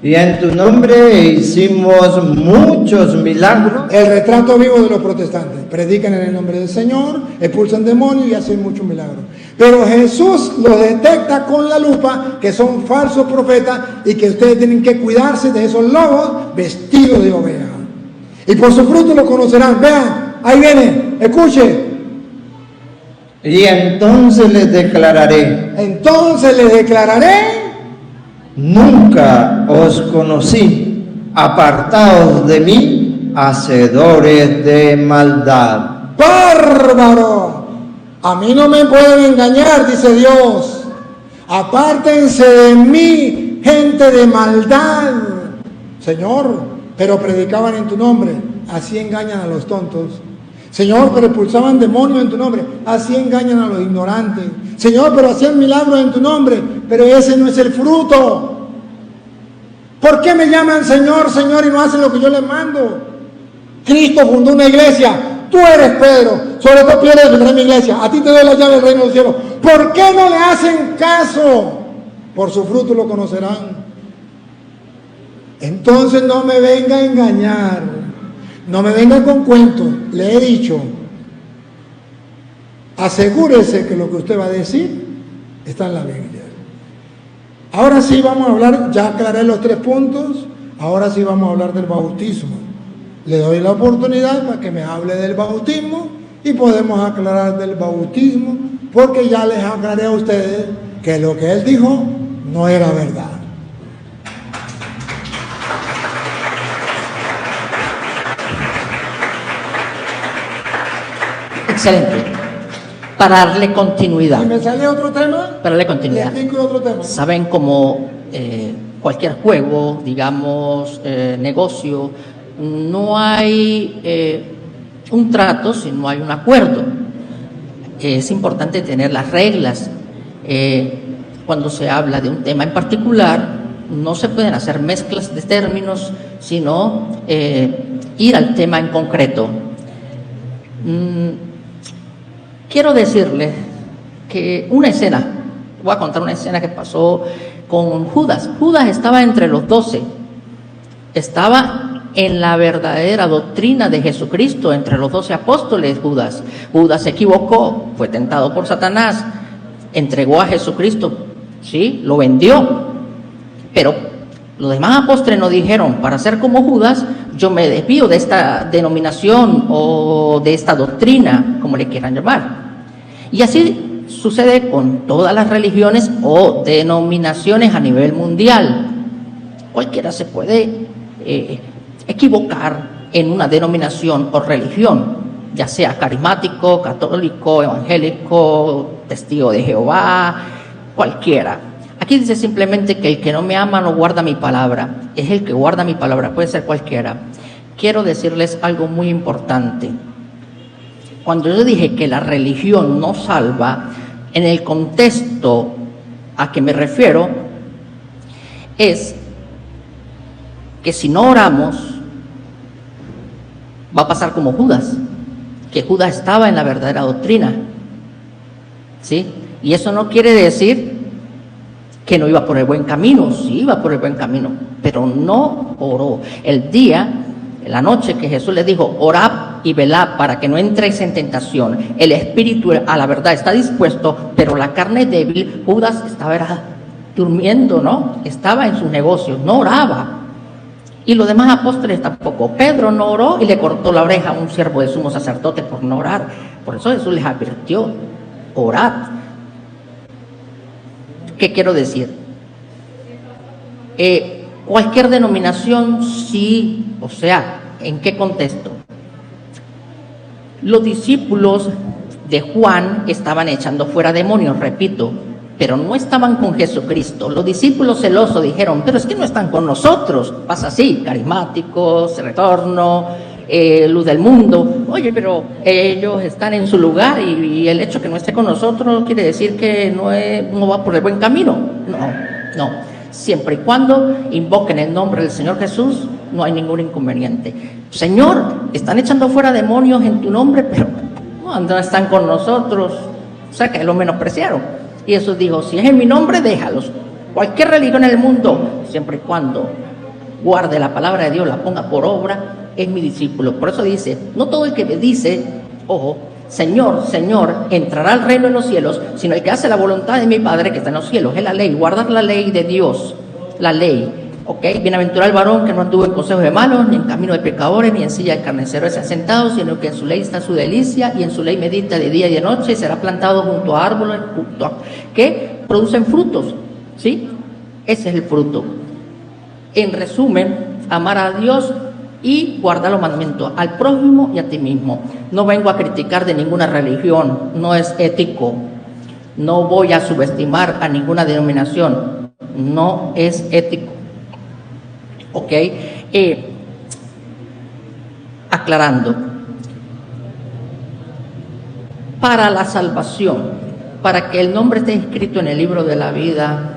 Y en tu nombre hicimos muchos milagros. El retrato vivo de los protestantes. Predican en el nombre del Señor, expulsan demonios y hacen muchos milagros. Pero Jesús los detecta con la lupa que son falsos profetas y que ustedes tienen que cuidarse de esos lobos vestidos de oveja. Y por su fruto lo conocerán. Vean, ahí viene, escuche. Y entonces les declararé: Entonces les declararé: nunca os conocí, apartaos de mí, hacedores de maldad. ¡Bárbaro! A mí no me pueden engañar, dice Dios. Apártense de mí, gente de maldad. Señor, pero predicaban en tu nombre. Así engañan a los tontos. Señor, pero expulsaban demonios en tu nombre. Así engañan a los ignorantes. Señor, pero hacían milagros en tu nombre. Pero ese no es el fruto. ¿Por qué me llaman Señor, Señor y no hacen lo que yo les mando? Cristo fundó una iglesia. Tú eres Pedro. Sobre todo piedra defenderé mi iglesia. A ti te doy la llave del reino del cielo. ¿Por qué no le hacen caso? Por su fruto lo conocerán. Entonces no me venga a engañar. No me venga con cuentos. Le he dicho, asegúrese que lo que usted va a decir está en la Biblia. Ahora sí vamos a hablar, ya aclaré los 3 puntos, ahora sí vamos a hablar del bautismo. Le doy la oportunidad para que me hable del bautismo y podemos aclarar del bautismo, porque ya les aclaré a ustedes que lo que él dijo no era verdad. Excelente. Para darle continuidad. Si me sale otro tema, Para darle continuidad. le explico otro tema. Saben como cualquier juego, digamos, negocio, no hay un trato si no hay un acuerdo. Es importante tener las reglas. Cuando se habla de un tema en particular, no se pueden hacer mezclas de términos, sino ir al tema en concreto. Quiero decirles que una escena, voy a contar una escena que pasó con Judas. Judas estaba entre los 12, estaba en la verdadera doctrina de Jesucristo, entre los 12 apóstoles. Judas se equivocó, fue tentado por Satanás, entregó a Jesucristo, ¿sí? Lo vendió, pero los demás apóstoles no dijeron: para ser como Judas, yo me desvío de esta denominación o de esta doctrina, como le quieran llamar. Y así sucede con todas las religiones o denominaciones a nivel mundial. Cualquiera se puede equivocar en una denominación o religión, ya sea carismático, católico, evangélico, testigo de Jehová, cualquiera. Aquí dice simplemente que el que no me ama no guarda mi palabra. Es el que guarda mi palabra, puede ser cualquiera. Quiero decirles algo muy importante. Cuando yo dije que la religión no salva, en el contexto a que me refiero es que si no oramos, va a pasar como Judas, que Judas estaba en la verdadera doctrina, ¿sí? Y eso no quiere decir que no iba por el buen camino. Sí iba por el buen camino, pero no oró. La noche que Jesús les dijo: orad y velad para que no entréis en tentación. El espíritu a la verdad está dispuesto, pero la carne es débil. Judas estaba durmiendo, ¿no? Estaba en sus negocios, no oraba. Y los demás apóstoles tampoco. Pedro no oró y le cortó la oreja a un siervo de sumo sacerdote por no orar. Por eso Jesús les advirtió: orad. ¿Qué quiero decir? Cualquier denominación, sí, o sea, ¿en qué contexto? Los discípulos de Juan estaban echando fuera demonios, repito, pero no estaban con Jesucristo. Los discípulos celosos dijeron: pero es que no están con nosotros. Pasa así, carismáticos, retorno, luz del mundo. Oye, pero ellos están en su lugar y el hecho que no esté con nosotros no quiere decir que no va por el buen camino. No. Siempre y cuando invoquen el nombre del Señor Jesús, no hay ningún inconveniente. Señor, están echando fuera demonios en tu nombre, pero no están con nosotros. O sea que lo menospreciaron. Y Jesús dijo, si es en mi nombre, déjalos. Cualquier religión en el mundo, siempre y cuando guarde la palabra de Dios, la ponga por obra, es mi discípulo. Por eso dice, no todo el que me dice, ojo, Señor, Señor, entrará al reino de los cielos, sino el que hace la voluntad de mi Padre que está en los cielos. Es la ley, guardar la ley de Dios, la ley. ¿Ok? Bienaventurado el varón que no anduvo en consejos de malos, ni en camino de pecadores, ni en silla de carniceros se ha sentado, sino que en su ley está su delicia, y en su ley medita de día y de noche, y será plantado junto a árboles que producen frutos. ¿Sí? Ese es el fruto. En resumen, amar a Dios y guardar los mandamientos al prójimo y a ti mismo. No vengo a criticar de ninguna religión, no es ético. No voy a subestimar a ninguna denominación, no es ético. ¿Ok? Aclarando, para la salvación, para que el nombre esté inscrito en el libro de la vida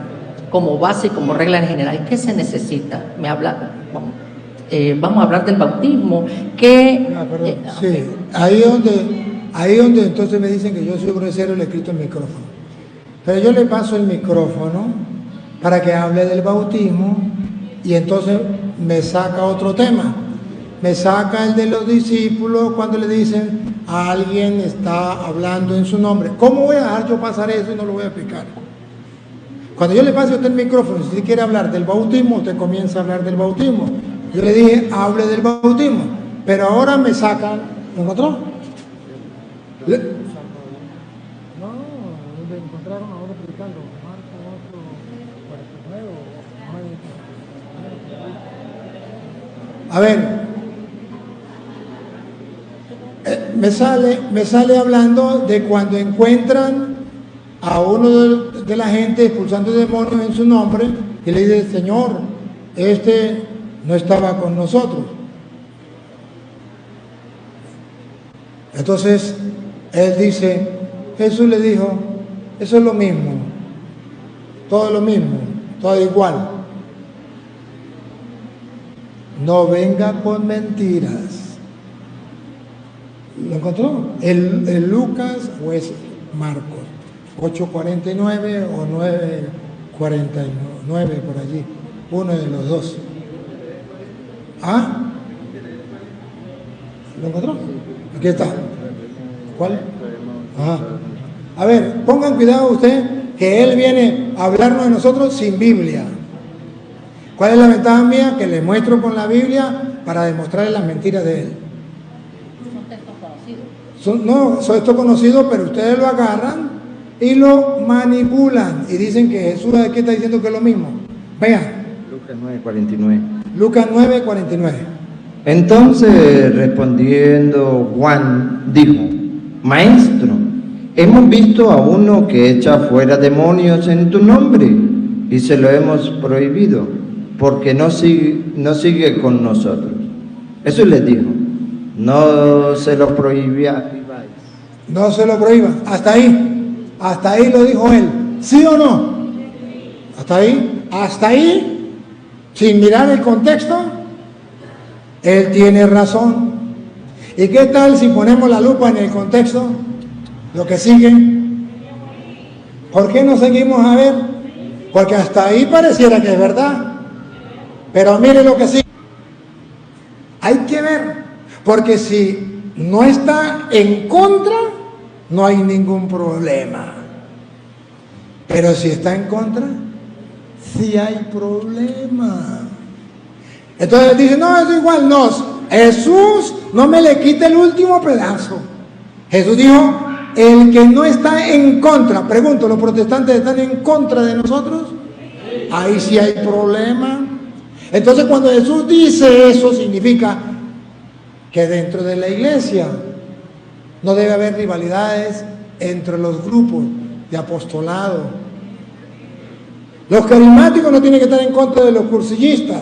como base y como regla en general, ¿qué se necesita? Vamos a hablar del bautismo. Sí, ahí donde entonces me dicen que yo soy grosero, le quito el micrófono. Pero yo le paso el micrófono para que hable del bautismo y entonces me saca otro tema. Me saca el de los discípulos cuando le dicen a alguien está hablando en su nombre. ¿Cómo voy a dejar yo pasar eso y no lo voy a explicar? Cuando yo le pase a usted el micrófono, si usted quiere hablar del bautismo, usted comienza a hablar del bautismo. Yo le dije, hable del bautismo, pero ahora me sacan, ¿lo encontró? No, me encontraron ahora predicando, Marco 8:49 o 9. A ver, me sale hablando de cuando encuentran a uno de la gente expulsando demonios en su nombre y le dice, Señor, este no estaba con nosotros. Entonces él dice, Jesús le dijo, eso es lo mismo, todo es lo mismo, todo igual. No venga con mentiras. ¿Lo encontró? El Lucas o es Marcos 8:49 o 9:49 por allí, uno de los dos. ¿Ah? ¿Lo encontró? Aquí está. ¿Cuál? Ajá. A ver, pongan cuidado usted que él viene a hablarnos de nosotros sin Biblia. ¿Cuál es la ventaja mía? Que le muestro con la Biblia para demostrarle las mentiras de él. Son textos conocidos. No, son textos conocidos, pero ustedes lo agarran y lo manipulan y dicen que Jesús aquí está diciendo que es lo mismo. Vean. Lucas 9:49. Lucas 9:49. Entonces respondiendo Juan dijo, Maestro, hemos visto a uno que echa fuera demonios en tu nombre y se lo hemos prohibido porque no sigue con nosotros. Eso les dijo, no se lo prohibáis. No se lo prohíban. Hasta ahí lo dijo él. ¿Sí o no? Hasta ahí, sin mirar el contexto, él tiene razón. ¿Y qué tal si ponemos la lupa en el contexto? Lo que sigue. ¿Por qué no seguimos a ver? Porque hasta ahí pareciera que es verdad. Pero mire lo que sigue. Hay que ver. Porque si no está en contra, no hay ningún problema. Pero si está en contra, sí hay problema. Entonces dice, no, eso igual no. Jesús no me le quite el último pedazo. Jesús dijo, el que no está en contra, pregunto, ¿los protestantes están en contra de nosotros? Ahí sí hay problema. Entonces cuando Jesús dice eso, significa que dentro de la iglesia no debe haber rivalidades entre los grupos de apostolado. Los carismáticos no tienen que estar en contra de los cursillistas,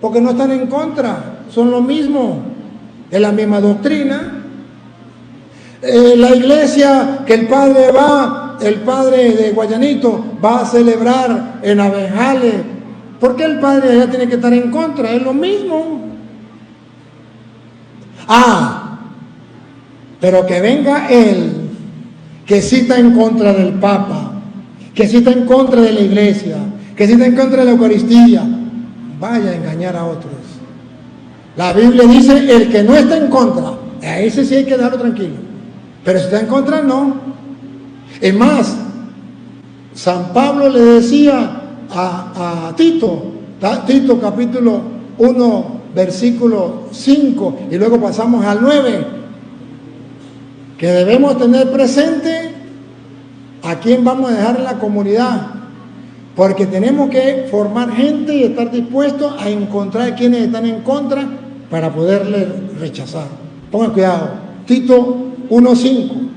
porque no están en contra, son lo mismo. es la misma doctrina. La iglesia que el padre de Guayanito va a celebrar en Abejales, ¿por qué el padre allá tiene que estar en contra? Es lo mismo. Pero que venga él, que sí está en contra del Papa, que sí está en contra de la iglesia, que sí está en contra de la Eucaristía, vaya a engañar a otros. La Biblia dice, el que no está en contra, a ese sí hay que dejarlo tranquilo, pero si está en contra, no. Es más, San Pablo le decía a Tito capítulo 1, versículo 5, y luego pasamos al 9, que debemos tener presente a quién vamos a dejar en la comunidad, porque tenemos que formar gente y estar dispuestos a encontrar quienes están en contra para poderle rechazar. Pongan cuidado, Tito 1:5.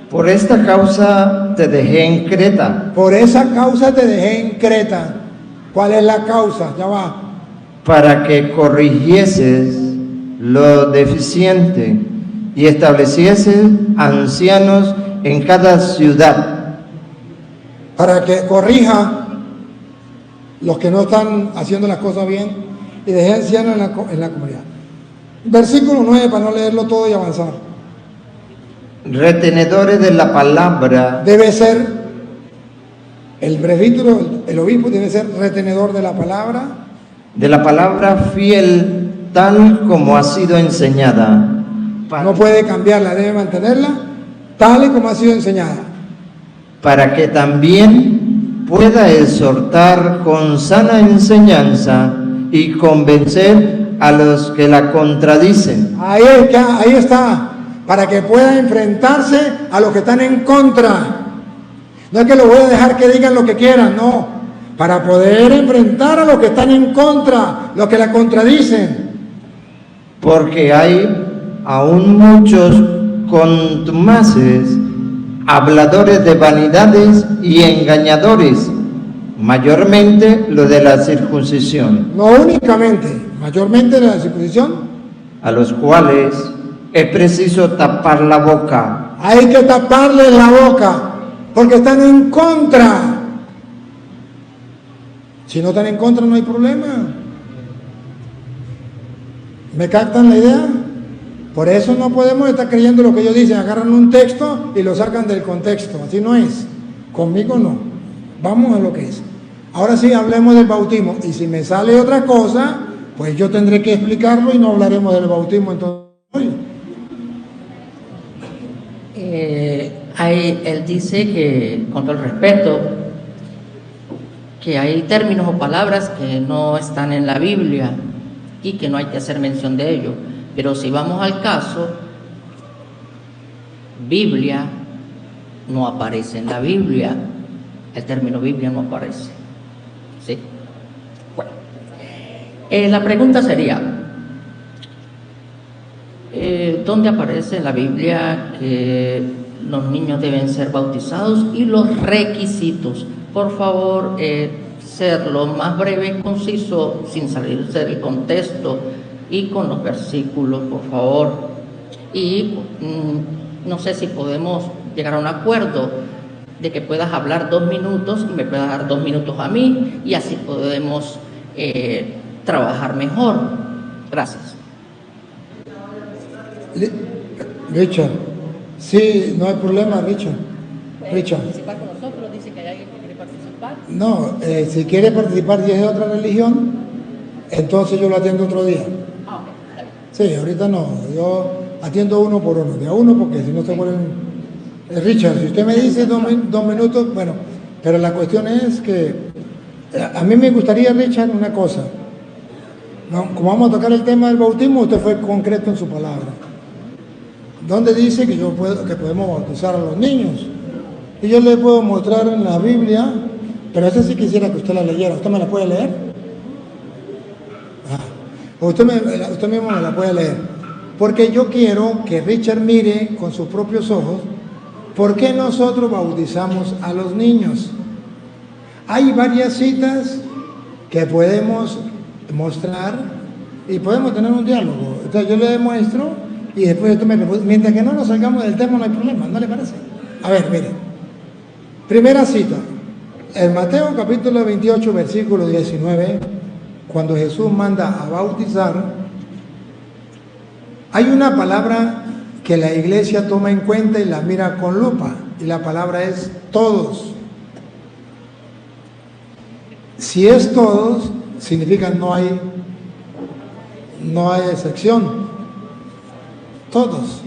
Por esta causa te dejé en Creta. Por esa causa te dejé en Creta. ¿Cuál es la causa? Ya va. Para que corrigieses lo deficiente y establecieses ancianos en cada ciudad. Para que corrija los que no están haciendo las cosas bien y deje ancianos en la comunidad. Versículo 9, para no leerlo todo y avanzar. Retenedores de la palabra. Debe ser, el presbítero, el obispo debe ser retenedor de la palabra. De la palabra fiel, tal como ha sido enseñada. No puede cambiarla, debe mantenerla tal y como ha sido enseñada. Para que también pueda exhortar con sana enseñanza y convencer a los que la contradicen. Ahí está, para que pueda enfrentarse a los que están en contra. No es que lo voy a dejar que digan lo que quieran, no. Para poder enfrentar a los que están en contra, los que la contradicen. Porque hay aún muchos contumaces, habladores de vanidades y engañadores, mayormente lo de la circuncisión. No únicamente, mayormente de la circuncisión. A los cuales es preciso tapar la boca. Hay que taparles la boca, porque están en contra. Si no están en contra no hay problema. ¿Me captan la idea? Por eso no podemos estar creyendo lo que ellos dicen. Agarran un texto y lo sacan del contexto. Así no es. Conmigo no. Vamos a lo que es. Ahora sí, hablemos del bautismo. Y si me sale otra cosa, pues yo tendré que explicarlo y no hablaremos del bautismo entonces hoy. Él dice que, con todo el respeto, que hay términos o palabras que no están en la Biblia y que no hay que hacer mención de ello. Pero si vamos al caso, Biblia no aparece en la Biblia. El término Biblia no aparece. ¿Sí? Bueno, la pregunta sería, ¿dónde aparece en la Biblia que los niños deben ser bautizados y los requisitos? Por favor, ser lo más breve y conciso, sin salirse del contexto y con los versículos, por favor. Y no sé si podemos llegar a un acuerdo de que puedas hablar 2 minutos y me puedas dar 2 minutos a mí, y así podemos trabajar mejor. Gracias. Richard, sí, no hay problema, Richard. Participar con nosotros, dice que hay alguien que quiere participar. No, si quiere participar y es de otra religión, entonces yo lo atiendo otro día. Sí, ahorita no, yo atiendo uno por uno, de a uno, porque si no se vuelven... Richard, si usted me dice 2 minutos, bueno, pero la cuestión es que a mí me gustaría, Richard, una cosa. No, como vamos a tocar el tema del bautismo, usted fue concreto en su palabra. ¿Dónde dice que que podemos bautizar a los niños? Y yo le puedo mostrar en la Biblia, pero esa sí quisiera que usted la leyera. ¿Usted me la puede leer? Usted mismo me la puede leer. Porque yo quiero que Richard mire con sus propios ojos por qué nosotros bautizamos a los niños. Hay varias citas que podemos mostrar y podemos tener un diálogo. Entonces yo le demuestro y después usted me responde. Mientras que no nos salgamos del tema no hay problema, ¿no le parece? A ver, mire. Primera cita. En Mateo capítulo 28, versículo 19, cuando Jesús manda a bautizar, hay una palabra que la iglesia toma en cuenta y la mira con lupa, y la palabra es todos. Si es todos, significa no hay excepción. Todos.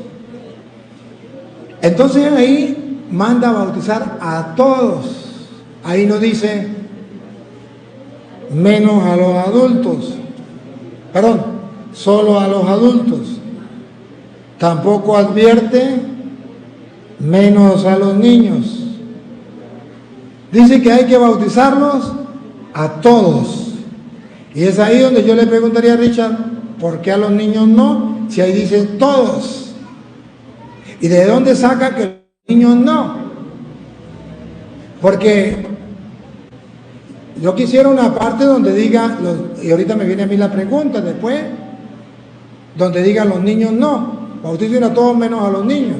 Entonces ahí manda a bautizar a todos. Ahí no dice menos a los adultos. Perdón, solo a los adultos. Tampoco advierte menos a los niños. Dice que hay que bautizarlos a todos. Y es ahí donde yo le preguntaría a Richard, ¿por qué a los niños no? Si ahí dice todos. ¿Y de dónde saca que los niños no? Porque yo quisiera una parte donde diga, y ahorita me viene a mí la pregunta después, donde diga los niños no. Bauticen a todos menos a los niños.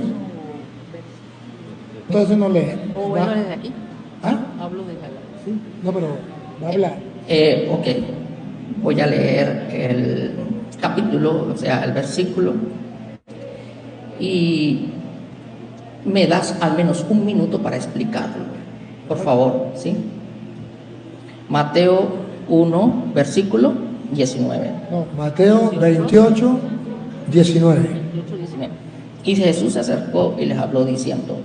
Entonces no lee. ¿O bueno desde aquí? ¿Ah? Hablo desde acá. Sí. No, pero va a hablar. Ok, voy a leer el capítulo, o sea, el versículo, y me das al menos un minuto para explicarlo, por favor, ¿sí? Mateo 1, versículo 19. No, Mateo 28, 19. Y Jesús se acercó y les habló diciendo: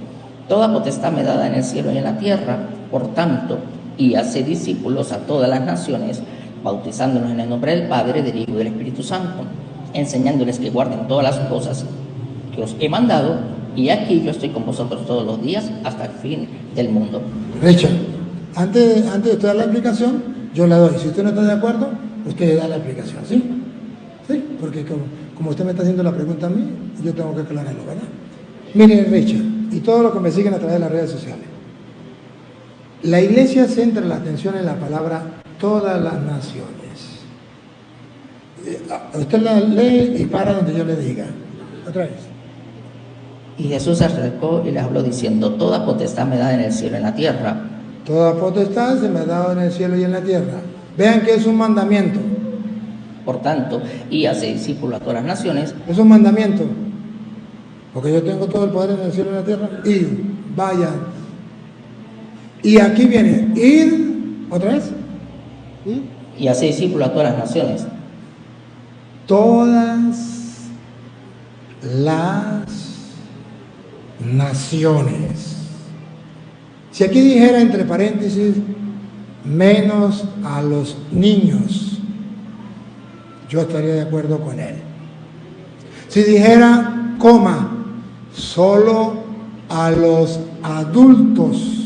toda potestad me dada en el cielo y en la tierra, por tanto, y hace discípulos a todas las naciones, bautizándolos en el nombre del Padre, del Hijo y del Espíritu Santo, enseñándoles que guarden todas las cosas que os he mandado, y aquí yo estoy con vosotros todos los días hasta el fin del mundo. Richard, antes de usted dar la explicación, yo la doy. Si usted no está de acuerdo, usted da la explicación, ¿sí? Sí, porque como usted me está haciendo la pregunta a mí, yo tengo que aclararlo, ¿verdad? Mire, Richard, y todos los que me siguen a través de las redes sociales. La iglesia centra la atención en la palabra todas las naciones. Usted la lee y para donde yo le diga. Otra vez. Y Jesús se acercó y les habló diciendo: toda potestad me da en el cielo y en la tierra. Toda potestad se me ha dado en el cielo y en la tierra. Vean que es un mandamiento. Por tanto, y hace discípulos a todas las naciones. Es un mandamiento. Porque yo tengo todo el poder en el cielo y en la tierra. Id, vayan. Y aquí viene, id, otra vez. Y hace discípulos a todas las naciones. Todas las naciones. Si aquí dijera entre paréntesis, menos a los niños, yo estaría de acuerdo con él. Si dijera, coma, solo a los adultos,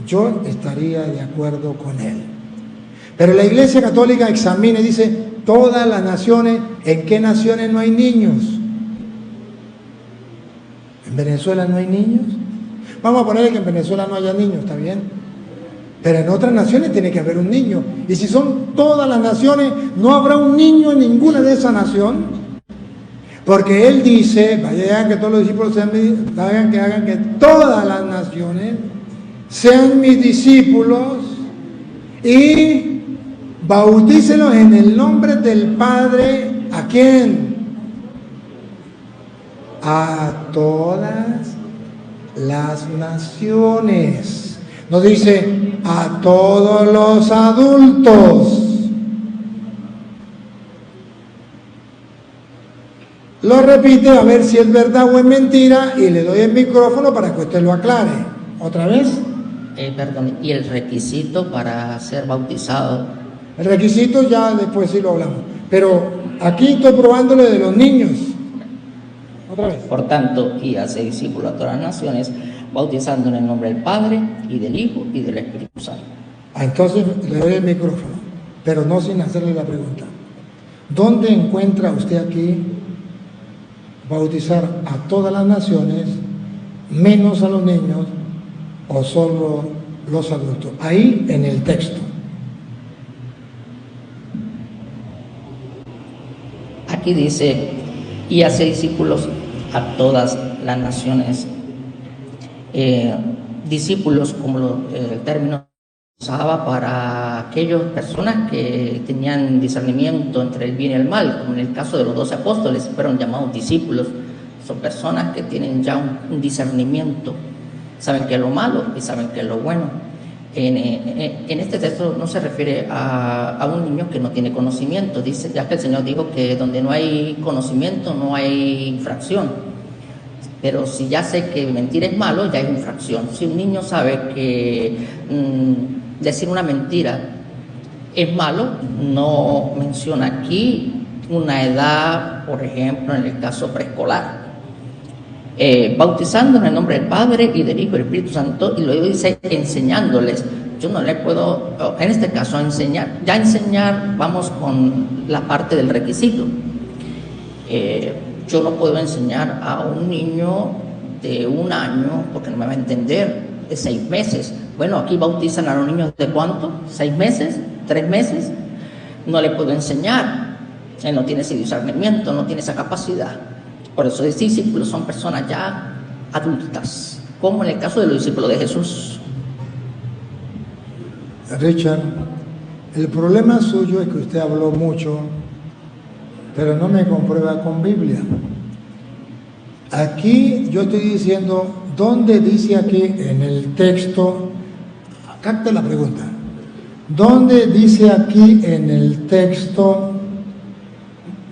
yo estaría de acuerdo con él. Pero la Iglesia Católica examina y dice, todas las naciones, ¿en qué naciones no hay niños? ¿En Venezuela no hay niños? Vamos a ponerle que en Venezuela no haya niños, ¿está bien? Pero en otras naciones tiene que haber un niño. Y si son todas las naciones, no habrá un niño en ninguna de esas naciones. Porque Él dice, vayan que todos los discípulos hagan que todas las naciones sean mis discípulos y bautícelos en el nombre del Padre. ¿A quién? A todas las naciones. No dice a todos los adultos. Lo repite a ver si es verdad o es mentira y le doy el micrófono para que usted lo aclare. ¿Otra vez? Perdón, y el requisito para ser bautizado. El requisito ya después sí lo hablamos. Pero aquí estoy probándole de los niños. Otra vez. Por tanto, y hace discípulos a todas las naciones, bautizando en el nombre del Padre, y del Hijo, y del Espíritu Santo. Entonces le doy el micrófono, pero no sin hacerle la pregunta. ¿Dónde encuentra usted aquí bautizar a todas las naciones, menos a los niños, o solo los adultos? Ahí en el texto. Aquí dice, y hace discípulos a todas las naciones. Discípulos, como el término usaba para aquellas personas que tenían discernimiento entre el bien y el mal, como en el caso de los 12 apóstoles, fueron llamados discípulos. Son personas que tienen ya un discernimiento, saben qué es lo malo y saben qué es lo bueno. En este texto no se refiere a un niño que no tiene conocimiento, dice, ya que el Señor dijo que donde no hay conocimiento no hay infracción. Pero si ya sé que mentir es malo, ya hay infracción. Si un niño sabe que decir una mentira es malo, no menciona aquí una edad, por ejemplo, en el caso preescolar. Bautizando en el nombre del Padre y del Hijo y del Espíritu Santo, y luego dice enseñándoles. Yo no le puedo, en este caso, enseñar. Ya enseñar, vamos con la parte del requisito. Yo no puedo enseñar a un niño de 1 año porque no me va a entender, de 6 meses. Bueno, aquí bautizan a los niños de ¿cuánto? 6 meses, 3 meses. No le puedo enseñar. Él no tiene ese discernimiento, no tiene esa capacidad. Por eso los discípulos son personas ya adultas, como en el caso de los discípulos de Jesús. Richard, el problema suyo es que usted habló mucho, pero no me comprueba con Biblia. Aquí yo estoy diciendo, ¿dónde dice aquí en el texto? Capte la pregunta. ¿Dónde dice aquí en el texto,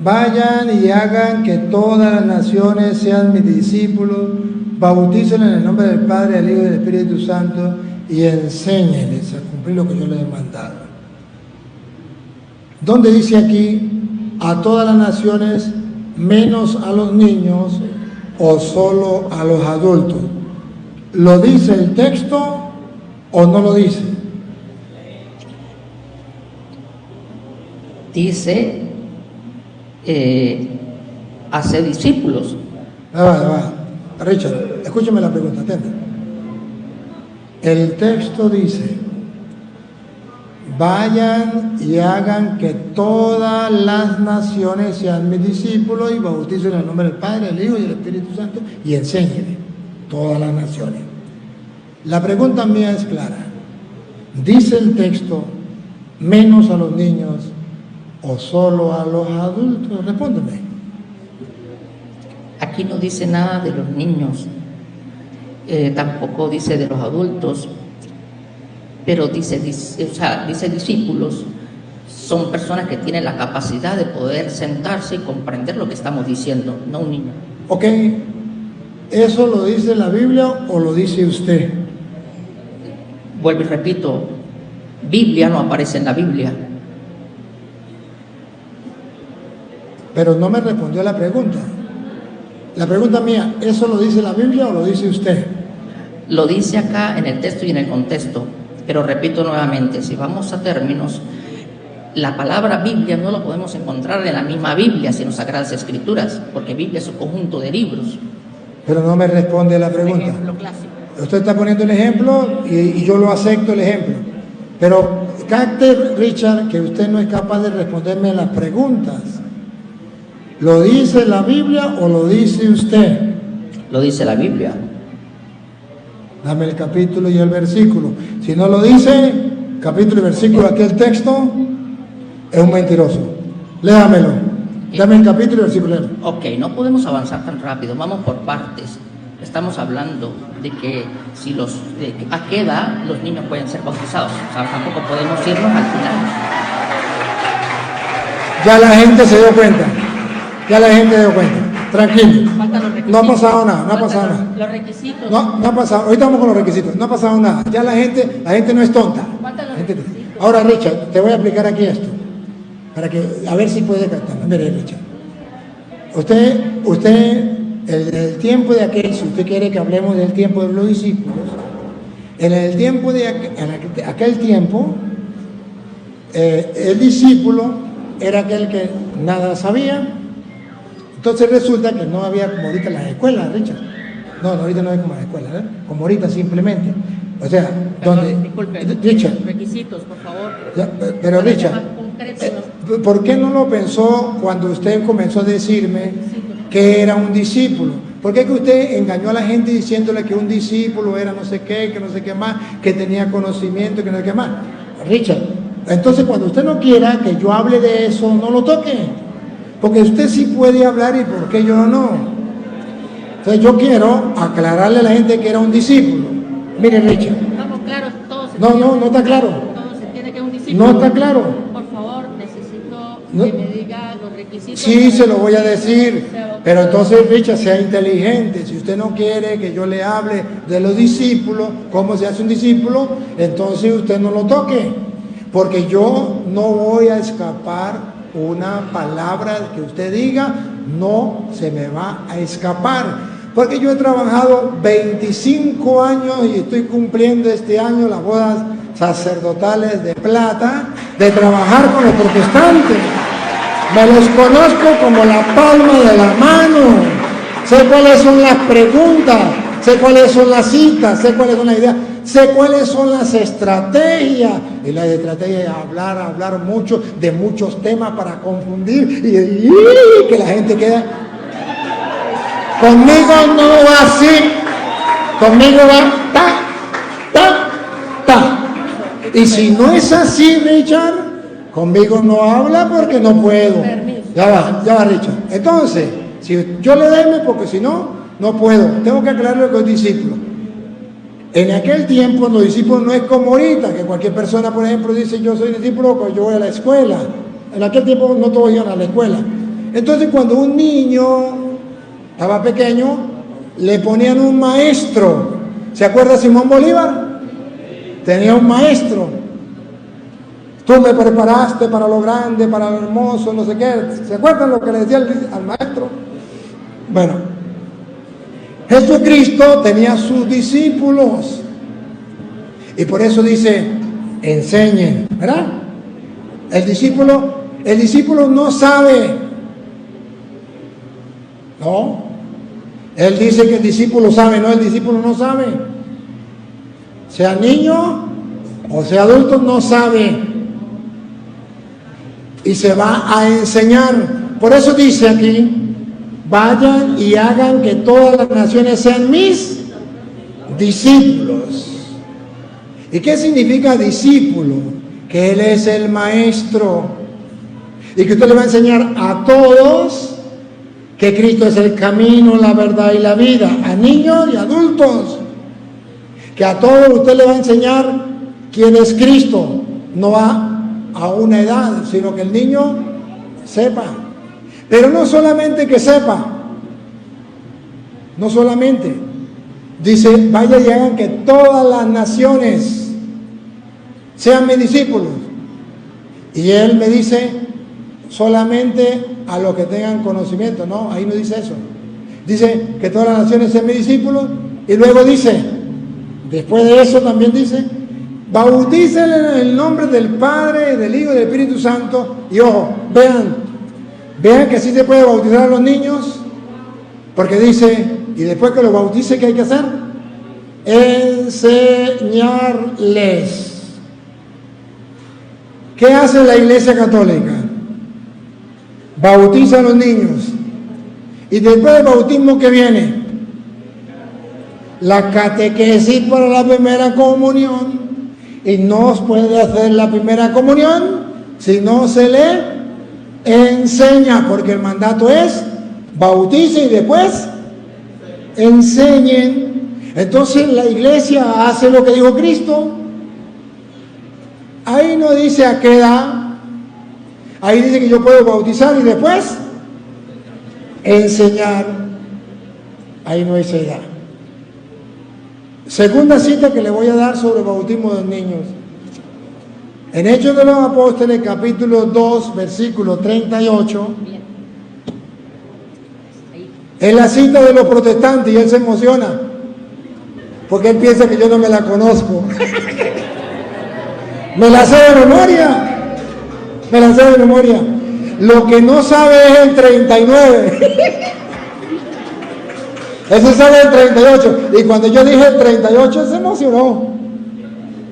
vayan y hagan que todas las naciones sean mis discípulos, bauticen en el nombre del Padre, del Hijo y del Espíritu Santo y enséñenles a cumplir lo que yo les he mandado? ¿Dónde dice aquí a todas las naciones menos a los niños o solo a los adultos? ¿Lo dice el texto o no lo dice? Dice hacer discípulos. Richard, escúchame la pregunta, atenta. El texto dice, vayan y hagan que todas las naciones sean mis discípulos y bauticen en el nombre del Padre, del Hijo y del Espíritu Santo y enséñenle todas las naciones. La pregunta mía es clara. ¿Dice el texto menos a los niños o solo a los adultos? Respóndeme. Aquí no dice nada de los niños, tampoco dice de los adultos, pero dice discípulos. Son personas que tienen la capacidad de poder sentarse y comprender lo que estamos diciendo, no un niño. Ok, ¿eso lo dice la Biblia o lo dice usted? Vuelvo y repito, Biblia no aparece en la Biblia. Pero no me respondió a la pregunta. La pregunta mía, ¿eso lo dice la Biblia o lo dice usted? Lo dice acá en el texto y en el contexto, pero repito nuevamente, si vamos a términos, la palabra Biblia no lo podemos encontrar en la misma Biblia, sino Sagradas Escrituras, porque Biblia es un conjunto de libros. Pero no me responde a la pregunta. Ejemplo clásico. Usted está poniendo el ejemplo y yo lo acepto el ejemplo. Pero capte, Richard, que usted no es capaz de responderme las preguntas. ¿Lo dice la Biblia o lo dice usted? Lo dice la Biblia. Dame el capítulo y el versículo. Si no lo dice, capítulo y versículo, aquel texto es un mentiroso. Léamelo. Dame el capítulo y el versículo. Ok, no podemos avanzar tan rápido, vamos por partes. Estamos hablando de que a qué edad los niños pueden ser bautizados. O sea, tampoco podemos irnos al final. Ya la gente se dio cuenta. Ya la gente se dio cuenta. Tranquilo. No ha pasado nada, no ha pasado nada. Los requisitos. No ha pasado. Ahorita vamos con los requisitos. No ha pasado nada. Ya la gente no es tonta. Ahora, Richard, te voy a aplicar aquí esto. Para que, a ver si puede captar. Mire, Richard. Usted, el tiempo de aquel, si usted quiere que hablemos del tiempo de los discípulos, en el tiempo de aquel tiempo, el discípulo era aquel que nada sabía. Entonces resulta que no había como ahorita las escuelas, Richard. No, ahorita no hay como las escuelas, ¿eh? Como ahorita simplemente. O sea, Perdón, disculpe, Richard. requisitos, por favor. Pero Richard, ¿Por qué no lo pensó cuando usted comenzó a decirme que era un discípulo? ¿Por qué que usted engañó a la gente diciéndole que un discípulo era no sé qué, que no sé qué más, que tenía conocimiento, que no sé qué más? Richard, entonces cuando usted no quiera que yo hable de eso, no lo toque. Porque usted sí puede hablar y por qué yo no. Entonces yo quiero aclararle a la gente que era un discípulo. Mire, Richard. Estamos claros todos. No está claro. Todos se entiende que es un discípulo. No está claro. Por favor, necesito No. que me diga los requisitos. Sí, se lo voy a decir. Pero entonces, Richard, sea inteligente. Si usted no quiere que yo le hable de los discípulos, cómo se hace un discípulo, entonces usted no lo toque. Porque yo no voy a escapar una palabra que usted diga, no se me va a escapar. Porque yo he trabajado 25 años y estoy cumpliendo este año las bodas sacerdotales de plata, de trabajar con los protestantes. Me los conozco como la palma de la mano. Sé cuáles son las preguntas, sé cuáles son las citas, sé cuáles son las ideas, sé cuáles son las estrategias. Y la estrategia es hablar mucho de muchos temas para confundir y que la gente quede. Conmigo no va así, conmigo va ta. Y si no es así, Richard, conmigo no habla porque no puedo. Ya va, Richard. Entonces, si yo le deme, porque si no, no puedo. Tengo que aclararlo con discípulos. En aquel tiempo los discípulos no es como ahorita, que cualquier persona, por ejemplo, dice yo soy discípulo porque yo voy a la escuela. En aquel tiempo no todos iban a la escuela. Entonces cuando un niño estaba pequeño, le ponían un maestro. ¿Se acuerda Simón Bolívar? Tenía un maestro. Tú me preparaste para lo grande, para lo hermoso, no sé qué. ¿Se acuerdan lo que le decía al maestro? Bueno, Jesucristo tenía sus discípulos. Y por eso dice, enseñen, ¿verdad? El discípulo no sabe. No. Él dice que el discípulo sabe, no, el discípulo no sabe. Sea niño o sea adulto, no sabe. Y se va a enseñar. Por eso dice aquí, vayan y hagan que todas las naciones sean mis discípulos. ¿Y qué significa discípulo? Que Él es el maestro. Y que usted le va a enseñar a todos que Cristo es el camino, la verdad y la vida, a niños y adultos. Que a todos usted le va a enseñar quién es Cristo, no a una edad, sino que el niño sepa. Pero no solamente que sepa, no solamente, dice, vaya y hagan que todas las naciones sean mis discípulos. Y Él me dice, solamente a los que tengan conocimiento. No, ahí no dice eso. Dice que todas las naciones sean mis discípulos. Y luego dice, después de eso también dice, bautícenle en el nombre del Padre, del Hijo y del Espíritu Santo. Y ojo, vean que sí se puede bautizar a los niños, porque dice, y después que los bautice, ¿qué hay que hacer? Enseñarles. ¿Qué hace la Iglesia Católica? Bautiza a los niños. Y después del bautismo, ¿qué viene? La catequesis para la primera comunión. Y no puede hacer la primera comunión si no se le enseña, porque el mandato es bautice y después enseñen. Entonces la iglesia hace lo que dijo Cristo. Ahí no dice a qué edad. Ahí dice que yo puedo bautizar y después enseñar. Ahí no dice edad. Segunda cita que le voy a dar sobre el bautismo de los niños. En Hechos de los Apóstoles, capítulo 2, versículo 38. Es la cita de los protestantes y él se emociona. Porque él piensa que yo no me la conozco. Me la sé de memoria. Me la sé de memoria. Lo que no sabe es el 39. Ese sabe el 38. Y cuando yo dije el 38 se emocionó.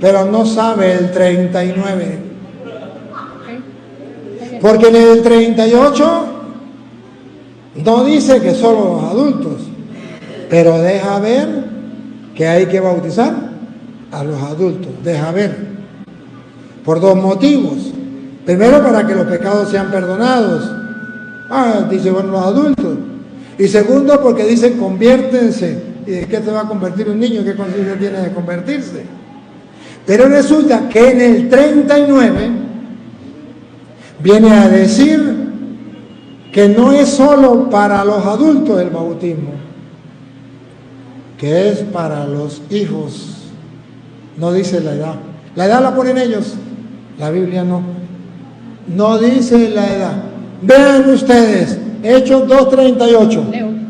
Pero no sabe el 39. Porque en el 38 no dice que solo los adultos, pero deja ver que hay que bautizar a los adultos, deja ver, por dos motivos. Primero, para que los pecados sean perdonados. Dice, bueno, los adultos. Y segundo, porque dice, conviértense. ¿Y de qué se va a convertir un niño? ¿Qué conciencia tiene de convertirse? Pero resulta que en el 39 viene a decir que no es solo para los adultos el bautismo, que es para los hijos. No dice la edad. La edad la ponen ellos, la Biblia no. No dice la edad. Vean ustedes, Hechos 2:38.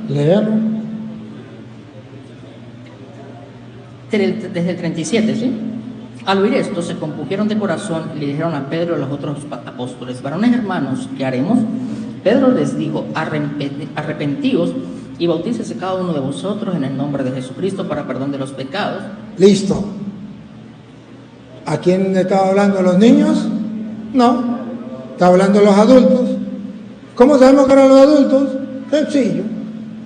Léanlo. Desde el 37, ¿sí? Al oír esto, se compungieron de corazón y le dijeron a Pedro y a los otros apóstoles: varones hermanos, ¿qué haremos? Pedro les dijo: arrepentíos y bautícese cada uno de vosotros en el nombre de Jesucristo para perdón de los pecados. Listo. ¿A quién estaba hablando? ¿A los niños? No, estaba hablando a los adultos. ¿Cómo sabemos que eran los adultos? Sencillo,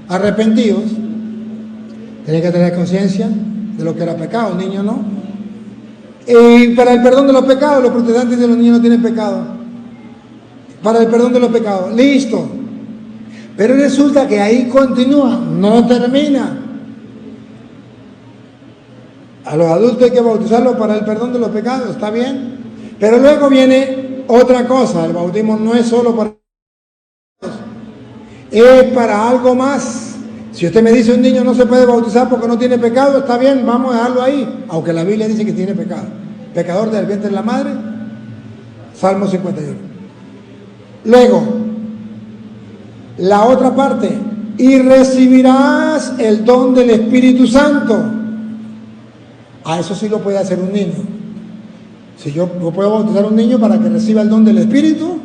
arrepentidos. Tienen que tener conciencia de lo que era pecado, el niño no. Y para el perdón de los pecados, los protestantes dicen: los niños no tienen pecado. Para el perdón de los pecados, listo. Pero resulta que ahí continúa, no termina. A los adultos hay que bautizarlos para el perdón de los pecados, está bien. Pero luego viene otra cosa: el bautismo no es solo para es para algo más. Si usted me dice un niño no se puede bautizar porque no tiene pecado, está bien, vamos a dejarlo ahí, aunque la Biblia dice que tiene pecado. Pecador del vientre de la madre, Salmo 51. Luego, la otra parte: y recibirás el don del Espíritu Santo. Eso sí lo puede hacer un niño. Si yo puedo bautizar a un niño para que reciba el don del Espíritu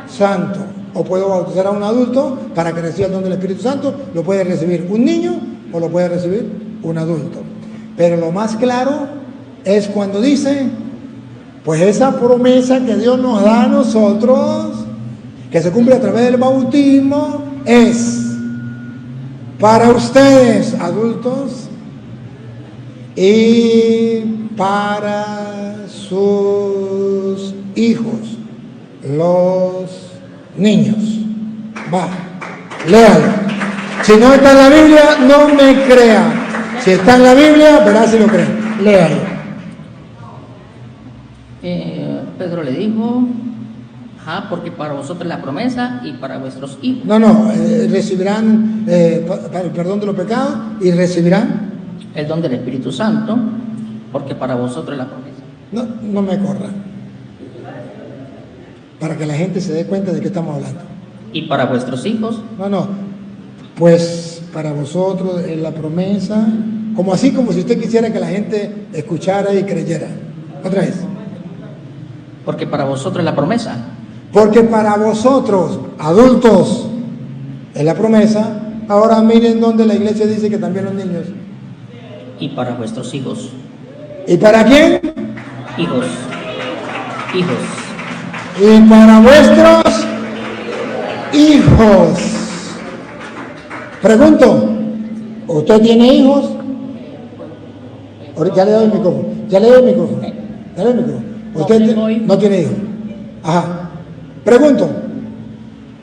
Santo, o puedo bautizar a un adulto para que reciba el don del Espíritu Santo, lo puede recibir un niño o lo puede recibir un adulto. Pero lo más claro es cuando dice, pues esa promesa que Dios nos da a nosotros, que se cumple a través del bautismo, es para ustedes, adultos, y para sus hijos, los niños. Va, léalo. Si no está en la Biblia, no me crea. Si está en la Biblia, verá si lo cree. Léalo. Pedro le dijo: porque para vosotros la promesa y para vuestros hijos. No, recibirán para el perdón de los pecados y recibirán el don del Espíritu Santo, porque para vosotros la promesa. No me corra, para que la gente se dé cuenta de qué estamos hablando. ¿Y para vuestros hijos? No, pues para vosotros es la promesa, como si usted quisiera que la gente escuchara y creyera. Otra vez. Porque para vosotros es la promesa. Porque para vosotros, adultos, es la promesa. Ahora miren donde la iglesia dice que también los niños. Y para vuestros hijos. ¿Y para quién? Hijos. Y para vuestros hijos. Pregunto, ¿usted tiene hijos? Ya le doy el micrófono. ¿Usted no tiene hijos? Ajá. Pregunto,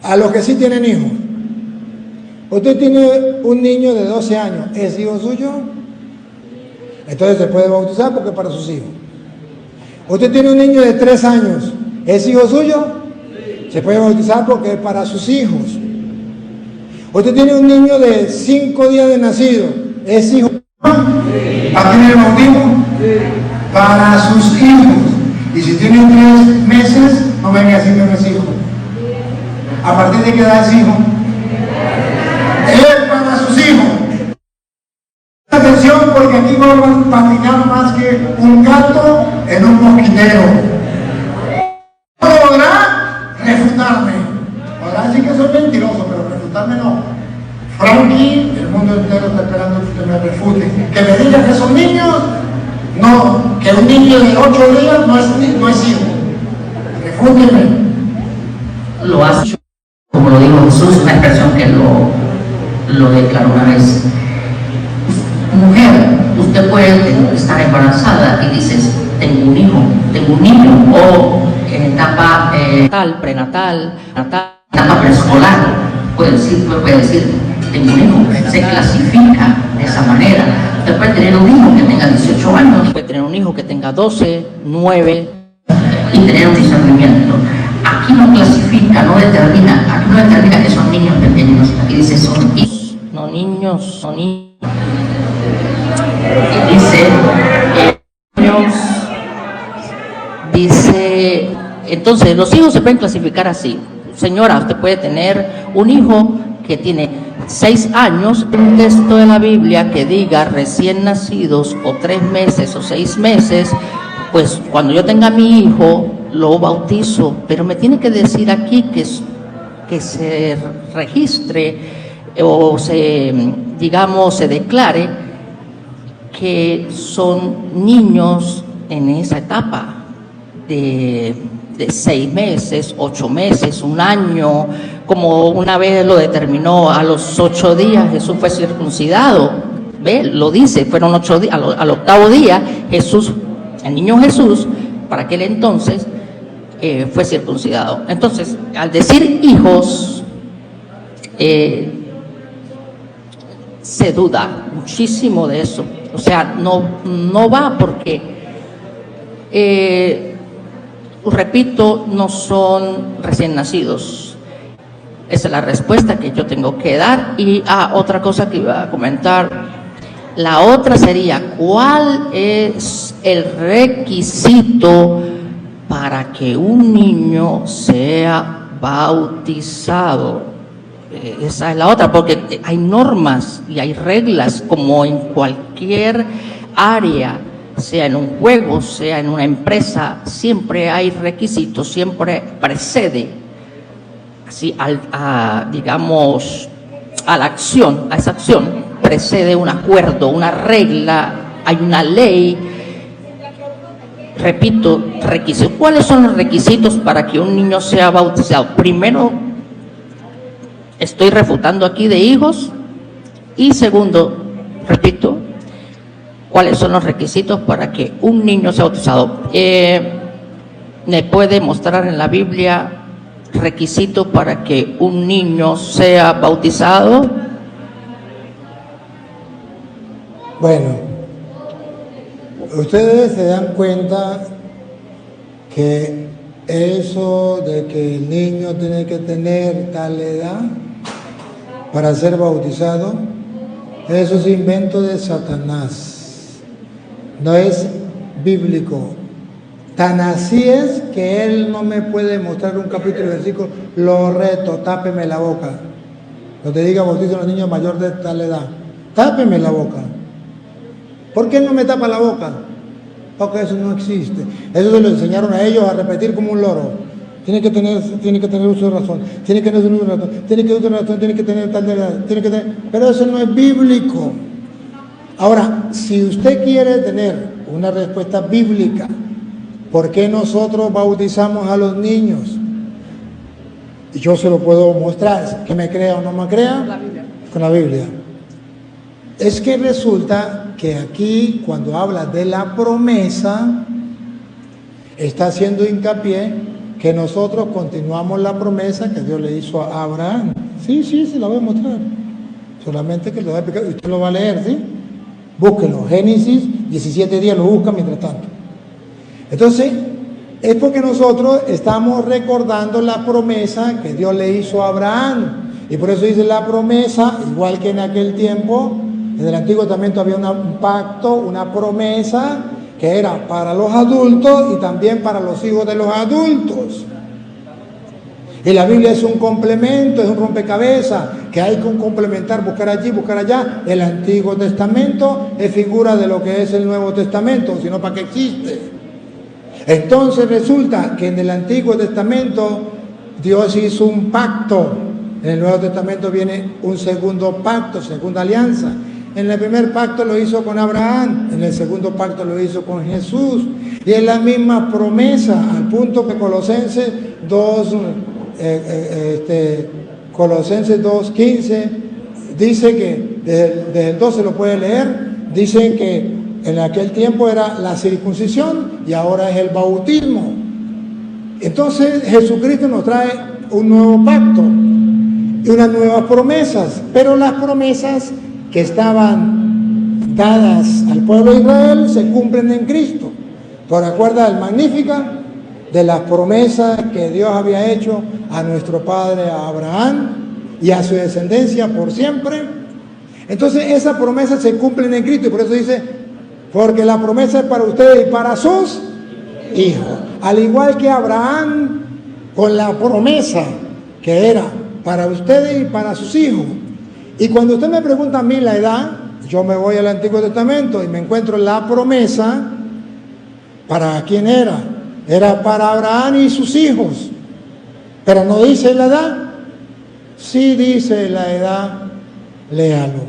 a los que sí tienen hijos, usted tiene un niño de 12 años, ¿es hijo suyo? Entonces se puede bautizar porque es para sus hijos. Usted tiene un niño de 3 años, ¿es hijo suyo? Se puede bautizar porque es para sus hijos. Usted tiene un niño de 5 días de nacido, ¿es hijo? ¿Para quién el bautismo? Para sus hijos. Y si tiene 3 meses, no venga a decir que no es hijo. ¿A partir de qué edad es hijo? Es para sus hijos. Atención, porque aquí vamos a patinar más que un gato en un mosquitero. Podrá refutarme. Podrá decir que soy mentiroso, pero refutarme no. Frankie, el mundo entero está esperando que me refute. Que me diga que son niños. No, que un niño de 8 días no es hijo. Refúteme. lo hace, como lo dijo Jesús, una expresión que lo declaró una vez. Mujer, usted puede estar embarazada y dices, tengo un hijo, tengo un niño, o en etapa prenatal, etapa preescolar, puede decir, tengo un hijo, se clasifica de esa manera. Usted puede tener un hijo que tenga 18 años, puede tener un hijo que tenga 12, 9 y tener un discernimiento. Aquí no clasifica, no determina que son niños pequeños, aquí dice son hijos, no niños, son niños. Dice, entonces los hijos se pueden clasificar así. Señora, usted puede tener un hijo que tiene 6 años, un texto de la Biblia que diga recién nacidos o 3 meses o 6 meses, pues cuando yo tenga a mi hijo lo bautizo, pero me tiene que decir aquí que se registre o se declare que son niños en esa etapa de 6 meses, 8 meses, 1 año, como una vez lo determinó, a los 8 días Jesús fue circuncidado, ¿ve? Lo dice, fueron 8 días, al 8º día el niño Jesús, para aquel entonces, fue circuncidado. Entonces, al decir hijos, se duda muchísimo de eso. O sea, no va porque, repito, no son recién nacidos. Esa es la respuesta que yo tengo que dar. Y otra cosa que iba a comentar, la otra sería, ¿cuál es el requisito para que un niño sea bautizado? Esa es la otra, porque hay normas y hay reglas, como en cualquier área, sea en un juego, sea en una empresa, siempre hay requisitos, siempre precede, así, digamos, a esa acción, precede un acuerdo, una regla, hay una ley. Repito, requisitos. ¿Cuáles son los requisitos para que un niño sea bautizado? Primero, estoy refutando aquí de hijos. Y segundo, repito, ¿cuáles son los requisitos para que un niño sea bautizado? ¿Me puede mostrar en la Biblia requisitos para que un niño sea bautizado? Bueno, ustedes se dan cuenta que eso de que el niño tiene que tener tal edad para ser bautizado, eso es invento de Satanás, no es bíblico. Tan así es que él no me puede mostrar un capítulo y versículo, lo reto, tápeme la boca. No te diga bautizo a los niños mayores de tal edad, tápeme la boca. ¿Por qué no me tapa la boca? Porque eso no existe. Eso se lo enseñaron a ellos a repetir como un loro. Tiene que tener uso de razón, tiene que tener uso de razón, tiene que tener razón, tiene que tener tal de edad, tiene que tener... Pero eso no es bíblico. Ahora, si usted quiere tener una respuesta bíblica, ¿por qué nosotros bautizamos a los niños? Y yo se lo puedo mostrar, que me crea o no me crea, con la Biblia. Es que resulta que aquí, cuando habla de la promesa, está haciendo hincapié que nosotros continuamos la promesa que Dios le hizo a Abraham. Sí, se la voy a mostrar. Solamente que lo voy a explicar, usted lo va a leer, ¿sí? Búsquelo. Génesis 17 días, lo busca mientras tanto. Entonces, es porque nosotros estamos recordando la promesa que Dios le hizo a Abraham. Y por eso dice la promesa, igual que en aquel tiempo, en el Antiguo Testamento había un pacto, una promesa que era para los adultos y también para los hijos de los adultos. Y la Biblia es un complemento, es un rompecabezas que hay que complementar, buscar allí, buscar allá. El Antiguo Testamento es figura de lo que es el Nuevo Testamento, sino para qué existe. Entonces resulta que en el Antiguo Testamento Dios hizo un pacto. En el Nuevo Testamento viene un segundo pacto, segunda alianza. En el primer pacto lo hizo con Abraham, en el segundo pacto lo hizo con Jesús. Y es la misma promesa, al punto que Colosenses 2, Colosenses 2:15, dice que, desde el 12 lo puede leer, dicen que en aquel tiempo era la circuncisión y ahora es el bautismo. Entonces Jesucristo nos trae un nuevo pacto y unas nuevas promesas, pero las promesas que estaban dadas al pueblo de Israel se cumplen en Cristo. Por acuerdo al Magnífica, de las promesas que Dios había hecho a nuestro padre Abraham y a su descendencia por siempre. Entonces esas promesas se cumplen en Cristo y por eso dice, porque la promesa es para ustedes y para sus hijos. Al igual que Abraham con la promesa que era para ustedes y para sus hijos. Y cuando usted me pregunta a mí la edad, yo me voy al Antiguo Testamento y me encuentro la promesa. ¿Para quién era? Era para Abraham y sus hijos. Pero no dice la edad. Sí dice la edad, léalo.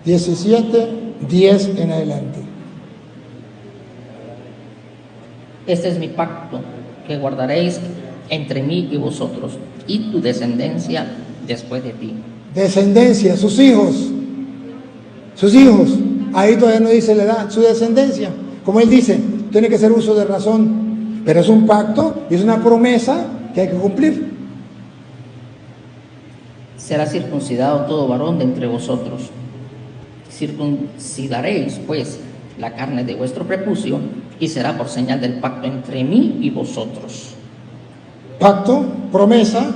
17:10 en adelante. Este es mi pacto que guardaréis entre mí y vosotros y tu descendencia después de ti. Descendencia, sus hijos. Sus hijos. Ahí todavía no dice la edad, su descendencia. Como él dice, tiene que ser uso de razón. Pero es un pacto y es una promesa que hay que cumplir. Será circuncidado todo varón de entre vosotros. Circuncidaréis, pues, la carne de vuestro prepucio y será por señal del pacto entre mí y vosotros. Pacto, promesa.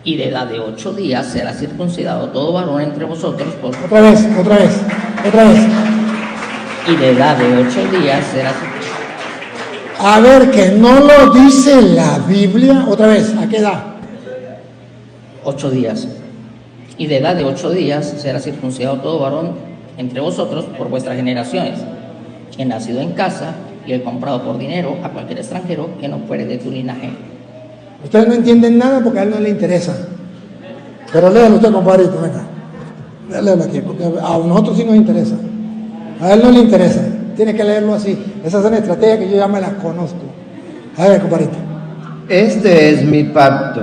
Y de edad de 8 días será circuncidado todo varón entre vosotros. Otra vez. Y de edad de 8 días será circuncidado. A ver, que no lo dice la Biblia. Otra vez, ¿a qué edad? 8 días. Y de edad de 8 días será circuncidado todo varón entre vosotros por vuestras generaciones, el nacido en casa y el comprado por dinero a cualquier extranjero que no fuere de tu linaje. Ustedes no entienden nada porque a él no le interesa. Pero léalo usted, compadrito, venga. Léalo aquí, porque a nosotros sí nos interesa. A él no le interesa. Tiene que leerlo así. Esas son estrategias que yo ya me las conozco. A ver, compadrito. Este es mi pacto.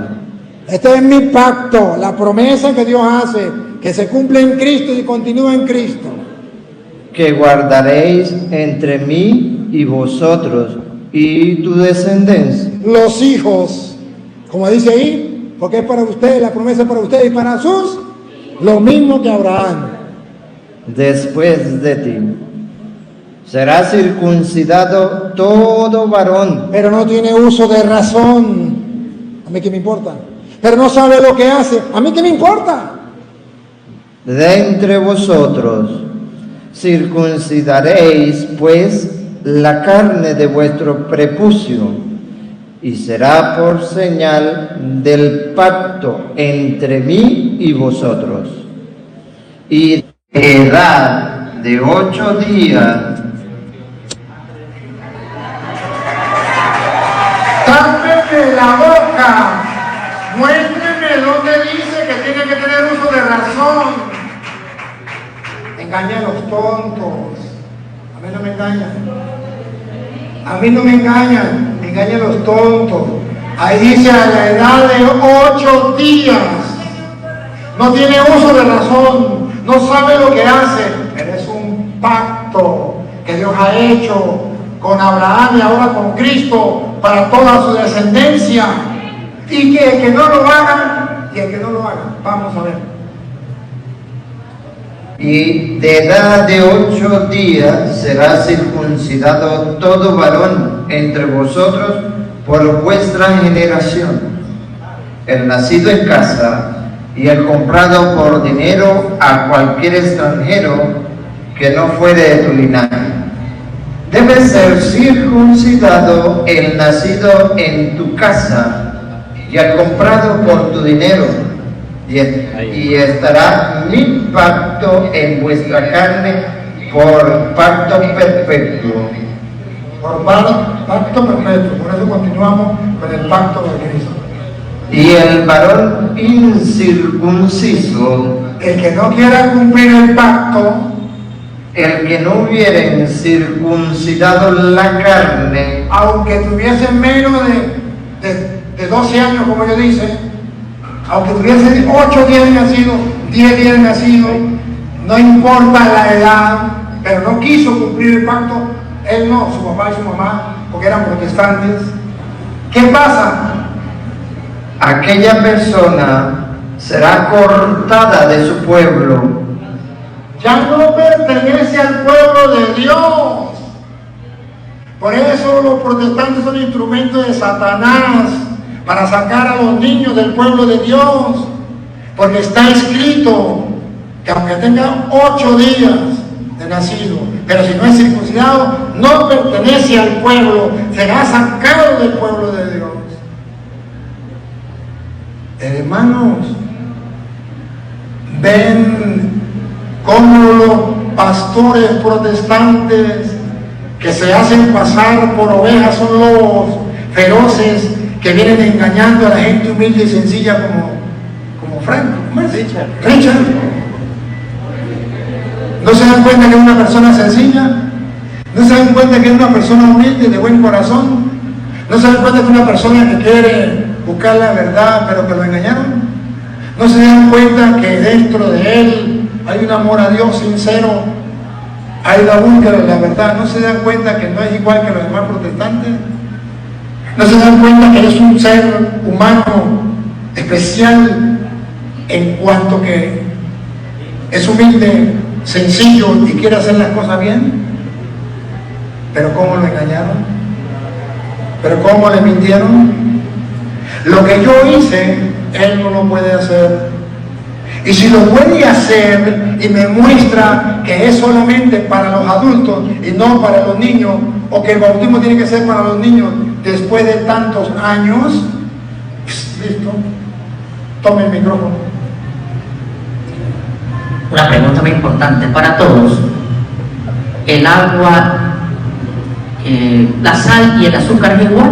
Este es mi pacto, la promesa que Dios hace, que se cumple en Cristo y continúa en Cristo. Que guardaréis entre mí y vosotros y tu descendencia. Los hijos, como dice ahí, porque es para ustedes, la promesa es para ustedes y para sus, lo mismo que Abraham. Después de ti será circuncidado todo varón. Pero no tiene uso de razón. ¿A mí qué me importa? Pero no sabe lo que hace. ¿A mí qué me importa? De entre vosotros circuncidaréis pues la carne de vuestro prepucio y será por señal del pacto entre mí y vosotros. Y de edad de 8 días ¡tápeme la boca! Muéstreme dónde dice que tiene que tener uso de razón. Engaña a los tontos. A mí no me engañan. A mí no me engañan. Engaña a los tontos. Ahí dice a la edad de 8 días. No tiene uso de razón. No sabe lo que hace. Pero es un pacto que Dios ha hecho con Abraham y ahora con Cristo para toda su descendencia. Y que el que no lo haga, y el que no lo haga, vamos a ver. Y de edad de 8 días será circuncidado todo varón entre vosotros por vuestra generación, el nacido en casa y el comprado por dinero a cualquier extranjero que no fuere de tu linaje. Debe ser circuncidado el nacido en tu casa y el comprado por tu dinero, y estará mi pacto en vuestra carne por pacto perpetuo. Por pacto perpetuo, por eso continuamos con el pacto de Cristo. Y el varón incircunciso, El que no quiera cumplir el pacto, el que no hubiere circuncidado la carne, aunque tuviese menos de de 12 años, como ellos dicen, aunque tuviese 8 días de nacido, 10 días de nacido, no importa la edad, pero no quiso cumplir el pacto, él no, su papá y su mamá, porque eran protestantes. ¿Qué pasa? Aquella persona será cortada de su pueblo. Ya no pertenece al pueblo de Dios. Por eso los protestantes son instrumentos de Satanás para sacar a los niños del pueblo de Dios. Porque está escrito que aunque tenga 8 días de nacido, pero si no es circuncidado, no pertenece al pueblo, será sacado del pueblo de Dios. Hermanos, ven cómo los pastores protestantes que se hacen pasar por ovejas son lobos feroces que vienen engañando a la gente humilde y sencilla como Franco, ¿cómo es? Richard. ¿No se dan cuenta que es una persona sencilla? ¿No se dan cuenta que es una persona humilde, de buen corazón? ¿No se dan cuenta que es una persona que quiere buscar la verdad, pero que lo engañaron? ¿No se dan cuenta que dentro de él hay un amor a Dios sincero? Hay la búsqueda de la verdad. ¿No se dan cuenta que no es igual que los demás protestantes? ¿No se dan cuenta que es un ser humano especial en cuanto que es humilde, sencillo y quiere hacer las cosas bien? Pero ¿cómo lo engañaron? ¿Pero cómo le mintieron? Lo que yo hice, él no lo puede hacer. Y si lo puede hacer y me muestra que es solamente para los adultos y no para los niños, o que el bautismo tiene que ser para los niños después de tantos años, listo, tome el micrófono. Una pregunta muy importante para todos. El agua, la sal y el azúcar es igual.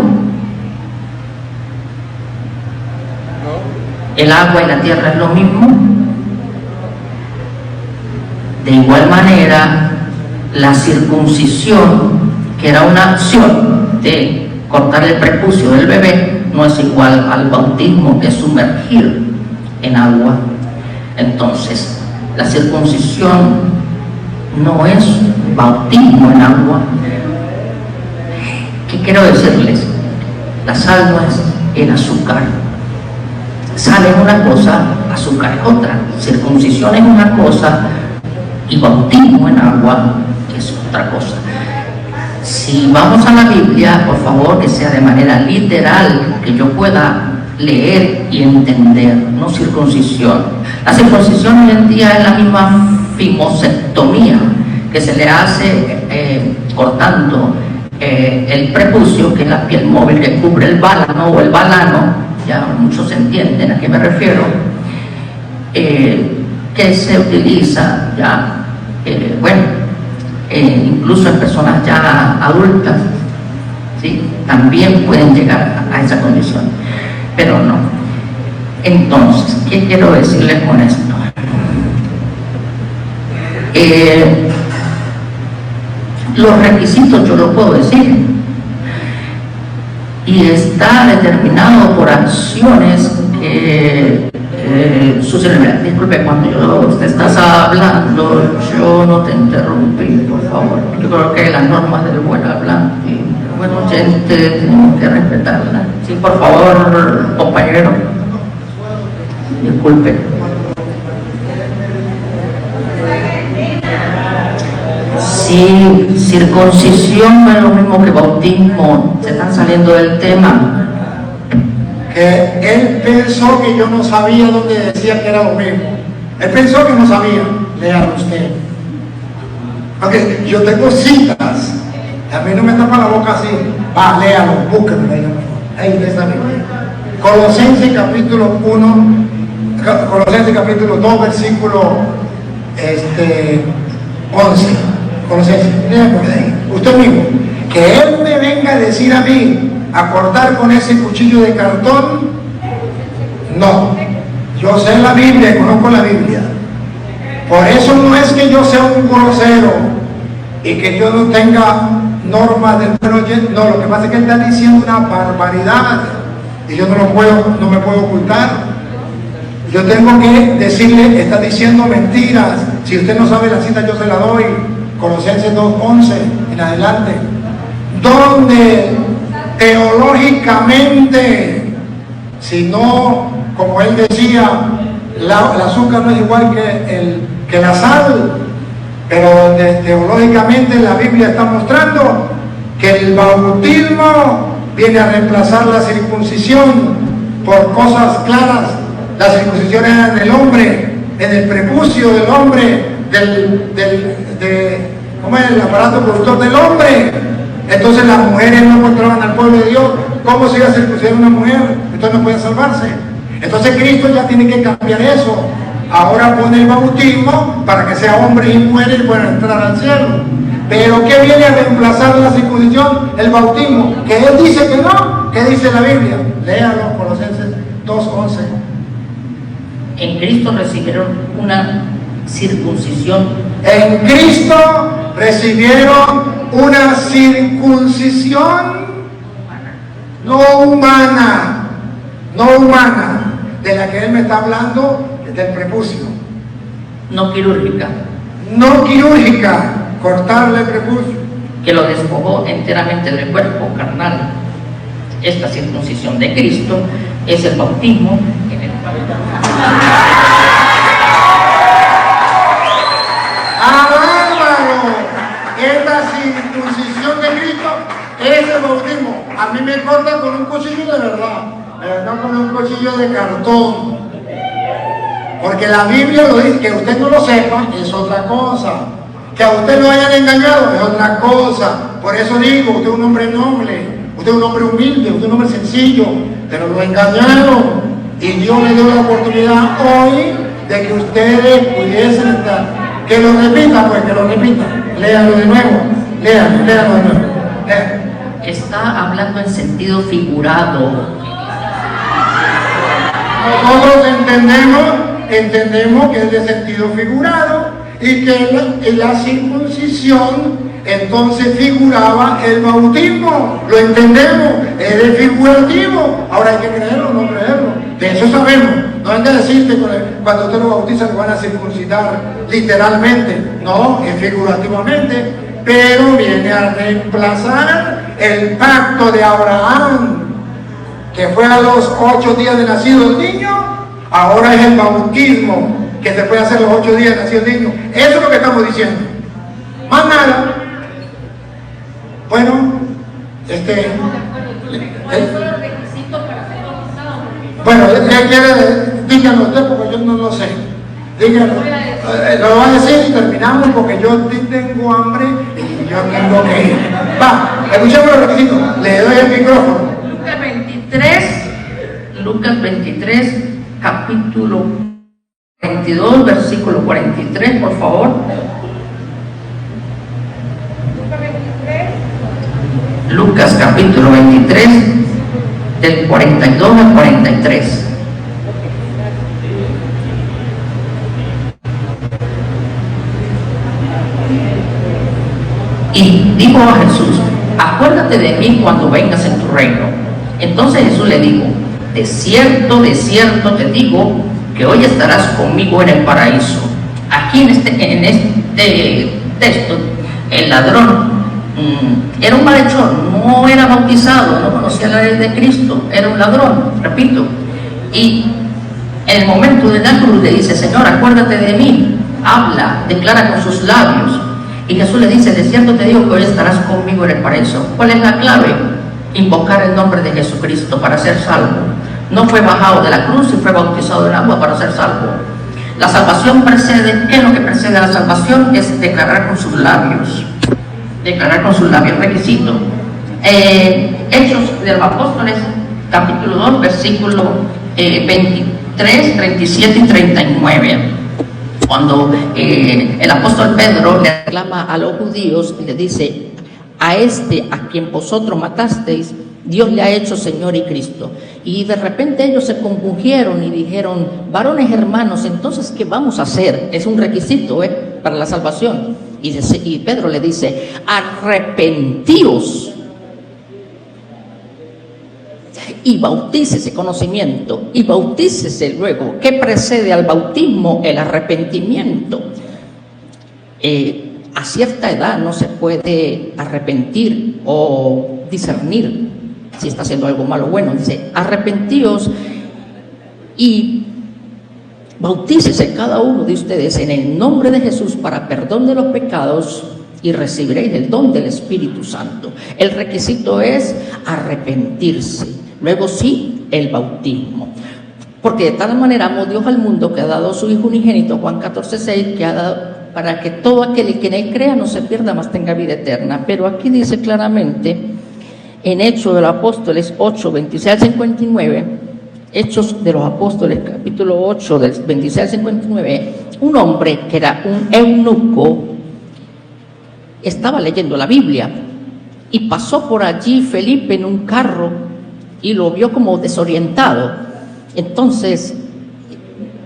El agua y la tierra es lo mismo. De igual manera, la circuncisión, que era una acción de cortar el prepucio del bebé, no es igual al bautismo, que es sumergir en agua. Entonces, la circuncisión no es bautismo en agua. ¿Qué quiero decirles? La sal no es el azúcar. Sal es una cosa, azúcar es otra. Circuncisión es una cosa y bautismo en agua es otra cosa. Si vamos a la Biblia, por favor, que sea de manera literal, que yo pueda leer y entender, no circuncisión. La circuncisión hoy en día es la misma fimosectomía que se le hace cortando el prepucio, que es la piel móvil que cubre el válano o el balano, ya muchos entienden a qué me refiero, que se utiliza ya, incluso en personas ya adultas, ¿sí? También pueden llegar a esa condición, pero no. Entonces, ¿qué quiero decirles con esto? Los requisitos yo lo puedo decir, y está determinado por acciones que suceden. Disculpe, cuando usted estás hablando, yo no te interrumpí, por favor. Yo creo que las normas del buen hablante, buen oyente, tenemos que respetarlas. Sí, por favor, compañero. Disculpe. Sí, circuncisión no es lo mismo que bautismo. Se están saliendo del tema. Que él pensó que yo no sabía dónde decía que era lo mismo. Él pensó que no sabía. Léalo usted. Porque yo tengo citas. A mí no me tapa la boca así. Va, léalo, búsquenlo. Ahí está bien. Colosenses capítulo 1, Colosenses capítulo 2, versículo 11. Colosenses, usted mismo. Que él me venga a decir a mí, a cortar con ese cuchillo de cartón, no. Yo sé la Biblia, conozco la Biblia. Por eso no es que yo sea un grosero y que yo no tenga normas del buen oyente. No, lo que pasa es que él está diciendo una barbaridad y yo no me puedo ocultar. Yo tengo que decirle, está diciendo mentiras. Si usted no sabe la cita, yo se la doy. Colosenses 2:11 en adelante, donde teológicamente, si no, como él decía, el azúcar no es igual que la sal, pero donde teológicamente la Biblia está mostrando que el bautismo viene a reemplazar la circuncisión por cosas claras. La circuncisión era en el hombre, en el prepucio del hombre, ¿cómo es? El aparato reproductor del hombre. Entonces las mujeres no encontraban al pueblo de Dios. ¿Cómo se iba a circuncidar una mujer? Entonces no puede salvarse. Entonces Cristo ya tiene que cambiar eso. Ahora pone el bautismo para que sea hombre y mujer y puedan entrar al cielo. Pero ¿qué viene a reemplazar la circuncisión? El bautismo. Que él dice que no. ¿Qué dice la Biblia? Léalo, Colosenses 2:11. En Cristo recibieron una circuncisión. En Cristo recibieron una circuncisión no humana, de la que él me está hablando, del prepucio. No quirúrgica. No quirúrgica, cortarle el prepucio. Que lo despojó enteramente del cuerpo carnal. Esta circuncisión de Cristo es el bautismo en el cual... ¡Bárbaro! Esta circuncisión de Cristo es el bautismo. A mí me cortan con un cuchillo de verdad, no con un cuchillo de cartón. Porque la Biblia lo dice. Que usted no lo sepa es otra cosa. Que a usted lo hayan engañado es otra cosa. Por eso digo, usted es un hombre noble, usted es un hombre humilde, usted es un hombre sencillo, pero lo engañaron. Y Dios le dio la oportunidad hoy de que ustedes pudiesen estar. Que lo repita, pues, que lo repita. Léalo de nuevo. Léalo de nuevo. Léalo. Está hablando en sentido figurado. Nosotros entendemos que es de sentido figurado y que la circuncisión entonces figuraba el bautismo. Lo entendemos, es de figurativo. Ahora hay que creerlo o no creerlo. De eso sabemos. No hay que decirte cuando usted lo bautiza lo van a circuncidar literalmente. No, es figurativamente, pero viene a reemplazar el pacto de Abraham, que fue a los 8 días de nacido el niño. Ahora es el bautismo, que se puede hacer los 8 días de nacido el niño. Eso es lo que estamos diciendo. Más nada. Bueno, bueno, díganlo usted porque yo no lo sé. Díganlo. Lo va a decir y terminamos porque yo tengo hambre y yo tengo que ir. Va, escuchemos los requisitos. Le doy el micrófono. Lucas 23, capítulo 22, versículo 43, por favor. Lucas capítulo 23, del 42 al 43. Y dijo a Jesús: acuérdate de mí cuando vengas en tu reino. Entonces Jesús le dijo: de cierto te digo que hoy estarás conmigo en el paraíso. Aquí en este texto, el ladrón era un malhechor, no era bautizado, no conocía la ley de Cristo, era un ladrón, repito. Y en el momento de la cruz le dice: Señor, acuérdate de mí. Habla, declara con sus labios. Y Jesús le dice: de cierto te digo que hoy estarás conmigo en el paraíso. ¿Cuál es la clave? Invocar el nombre de Jesucristo para ser salvo. No fue bajado de la cruz y fue bautizado en agua para ser salvo. La salvación precede. ¿Qué es lo que precede a la salvación? Es declarar con sus labios. Declarar con sus labios, requisito. Hechos de los Apóstoles, capítulo 2, versículo 23, 37 y 39. Cuando el apóstol Pedro le reclama a los judíos y le dice: a quien vosotros matasteis, Dios le ha hecho Señor y Cristo. Y de repente ellos se compungieron y dijeron: varones hermanos, entonces ¿qué vamos a hacer? Es un requisito para la salvación. Y Pedro le dice: arrepentíos y bautícese, conocimiento, y bautícese luego. ¿Qué precede al bautismo? El arrepentimiento. A cierta edad no se puede arrepentir o discernir si está haciendo algo malo o bueno. Dice, arrepentíos y bautícese cada uno de ustedes en el nombre de Jesús para perdón de los pecados y recibiréis el don del Espíritu Santo. El requisito es arrepentirse. Luego sí, el bautismo. Porque de tal manera amó Dios al mundo que ha dado a su Hijo unigénito, Juan 14:6, que ha dado para que todo aquel que en él crea no se pierda, mas tenga vida eterna. Pero aquí dice claramente, en Hechos de los Apóstoles 8, 26 al 59, Hechos de los Apóstoles, capítulo 8, del 26 al 59, un hombre que era un eunuco, estaba leyendo la Biblia, y pasó por allí Felipe en un carro, y lo vio como desorientado. Entonces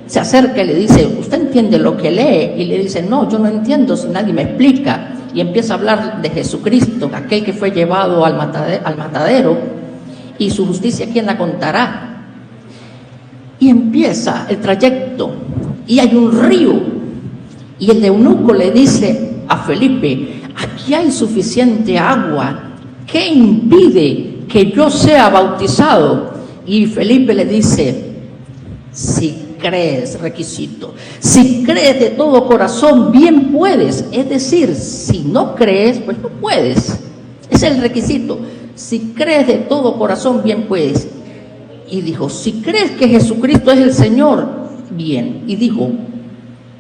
se acerca y le dice, ¿usted entiende lo que lee? Y le dice, no, yo no entiendo si nadie me explica. Y empieza a hablar de Jesucristo, aquel que fue llevado al matadero, y su justicia, ¿quién la contará? Y empieza el trayecto, y hay un río, y el eunuco le dice a Felipe, aquí hay suficiente agua, ¿qué impide que yo sea bautizado? Y Felipe le dice, si crees, requisito, si crees de todo corazón, bien puedes. Es decir, si no crees, pues no puedes. Es el requisito. Si crees de todo corazón, bien puedes. Y dijo, si crees que Jesucristo es el Señor, bien. Y dijo,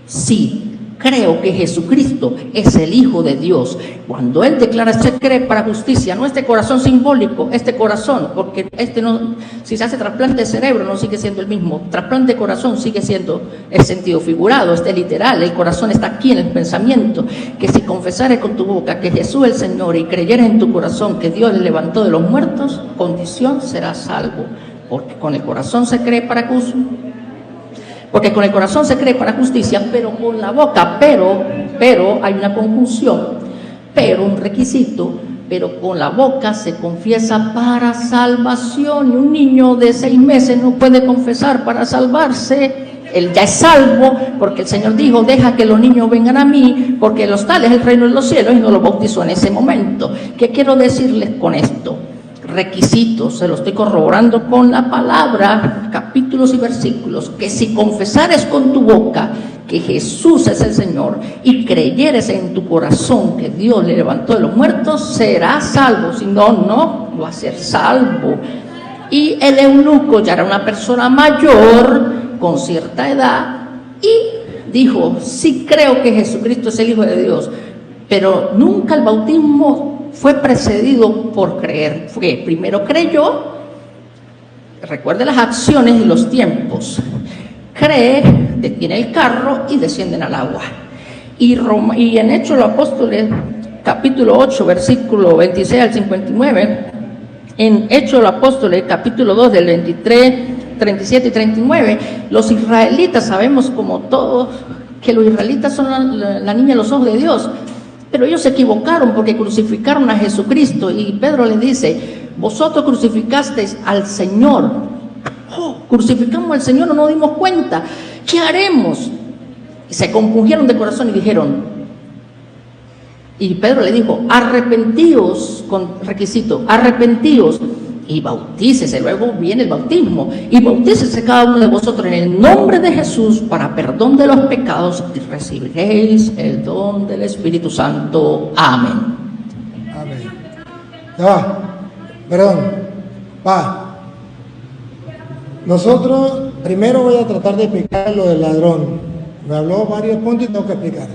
sí, creo que Jesucristo es el Hijo de Dios. Cuando él declara, se cree para justicia, no este corazón simbólico, este corazón, porque no, si se hace trasplante de cerebro no sigue siendo el mismo, trasplante de corazón sigue siendo el sentido figurado, este literal, el corazón está aquí en el pensamiento, que si confesares con tu boca que Jesús es el Señor y creyeres en tu corazón que Dios le levantó de los muertos, condición serás salvo, porque con el corazón se cree para justicia. Porque con el corazón se cree para justicia, pero con la boca, pero hay una conjunción, pero un requisito, pero con la boca se confiesa para salvación. Y un niño de 6 meses no puede confesar para salvarse. Él ya es salvo, porque el Señor dijo, deja que los niños vengan a mí, porque los tales es el reino de los cielos, y no los bautizó en ese momento. ¿Qué quiero decirles con esto? Requisitos, se lo estoy corroborando con la palabra, capítulos y versículos, que si confesares con tu boca que Jesús es el Señor y creyeres en tu corazón que Dios le levantó de los muertos, serás salvo. Si no, no va a ser salvo. Y el eunuco ya era una persona mayor, con cierta edad, y dijo, sí creo que Jesucristo es el Hijo de Dios, pero nunca el bautismo fue precedido por creer. Primero creyó, recuerde las acciones y los tiempos. Cree, detiene el carro y descienden al agua. Y en Hechos de los Apóstoles, capítulo 8, versículo 26 al 59, en Hechos de los Apóstoles, capítulo 2, del 23, 37 y 39, los israelitas, sabemos como todos, que los israelitas son la niña de los ojos de Dios. Pero ellos se equivocaron porque crucificaron a Jesucristo, y Pedro les dice, vosotros crucificasteis al Señor. Crucificamos al Señor, no nos dimos cuenta. ¿Qué haremos? Y se compungieron de corazón y dijeron, y Pedro le dijo, arrepentíos, con requisito, arrepentíos y bautícese. Luego viene el bautismo, y bautícese cada uno de vosotros en el nombre de Jesús para perdón de los pecados, y recibiréis el don del Espíritu Santo. Amén. Amén. Ya va, perdón, va. Nosotros, primero voy a tratar de explicar lo del ladrón. Me habló varios puntos y tengo que explicarlo.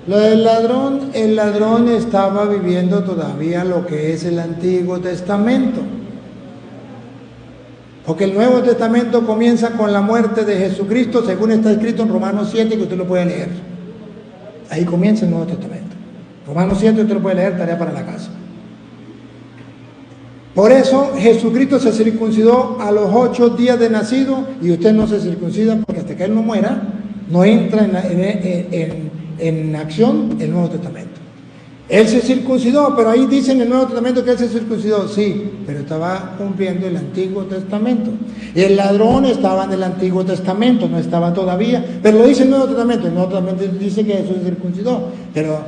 Lo del ladrón, el ladrón estaba viviendo todavía lo que es el Antiguo Testamento. Porque el Nuevo Testamento comienza con la muerte de Jesucristo, según está escrito en Romanos 7, que usted lo puede leer. Ahí comienza el Nuevo Testamento. Romanos 7 usted lo puede leer, tarea para la casa. Por eso Jesucristo se circuncidó a los 8 días de nacido, y usted no se circuncida porque hasta que Él no muera, no entra en acción el Nuevo Testamento. Él se circuncidó, pero ahí dice en el Nuevo Testamento que él se circuncidó, sí, pero estaba cumpliendo el Antiguo Testamento. Y el ladrón estaba en el Antiguo Testamento, no estaba todavía, pero lo dice el Nuevo Testamento. El Nuevo Testamento dice que Jesús se circuncidó, pero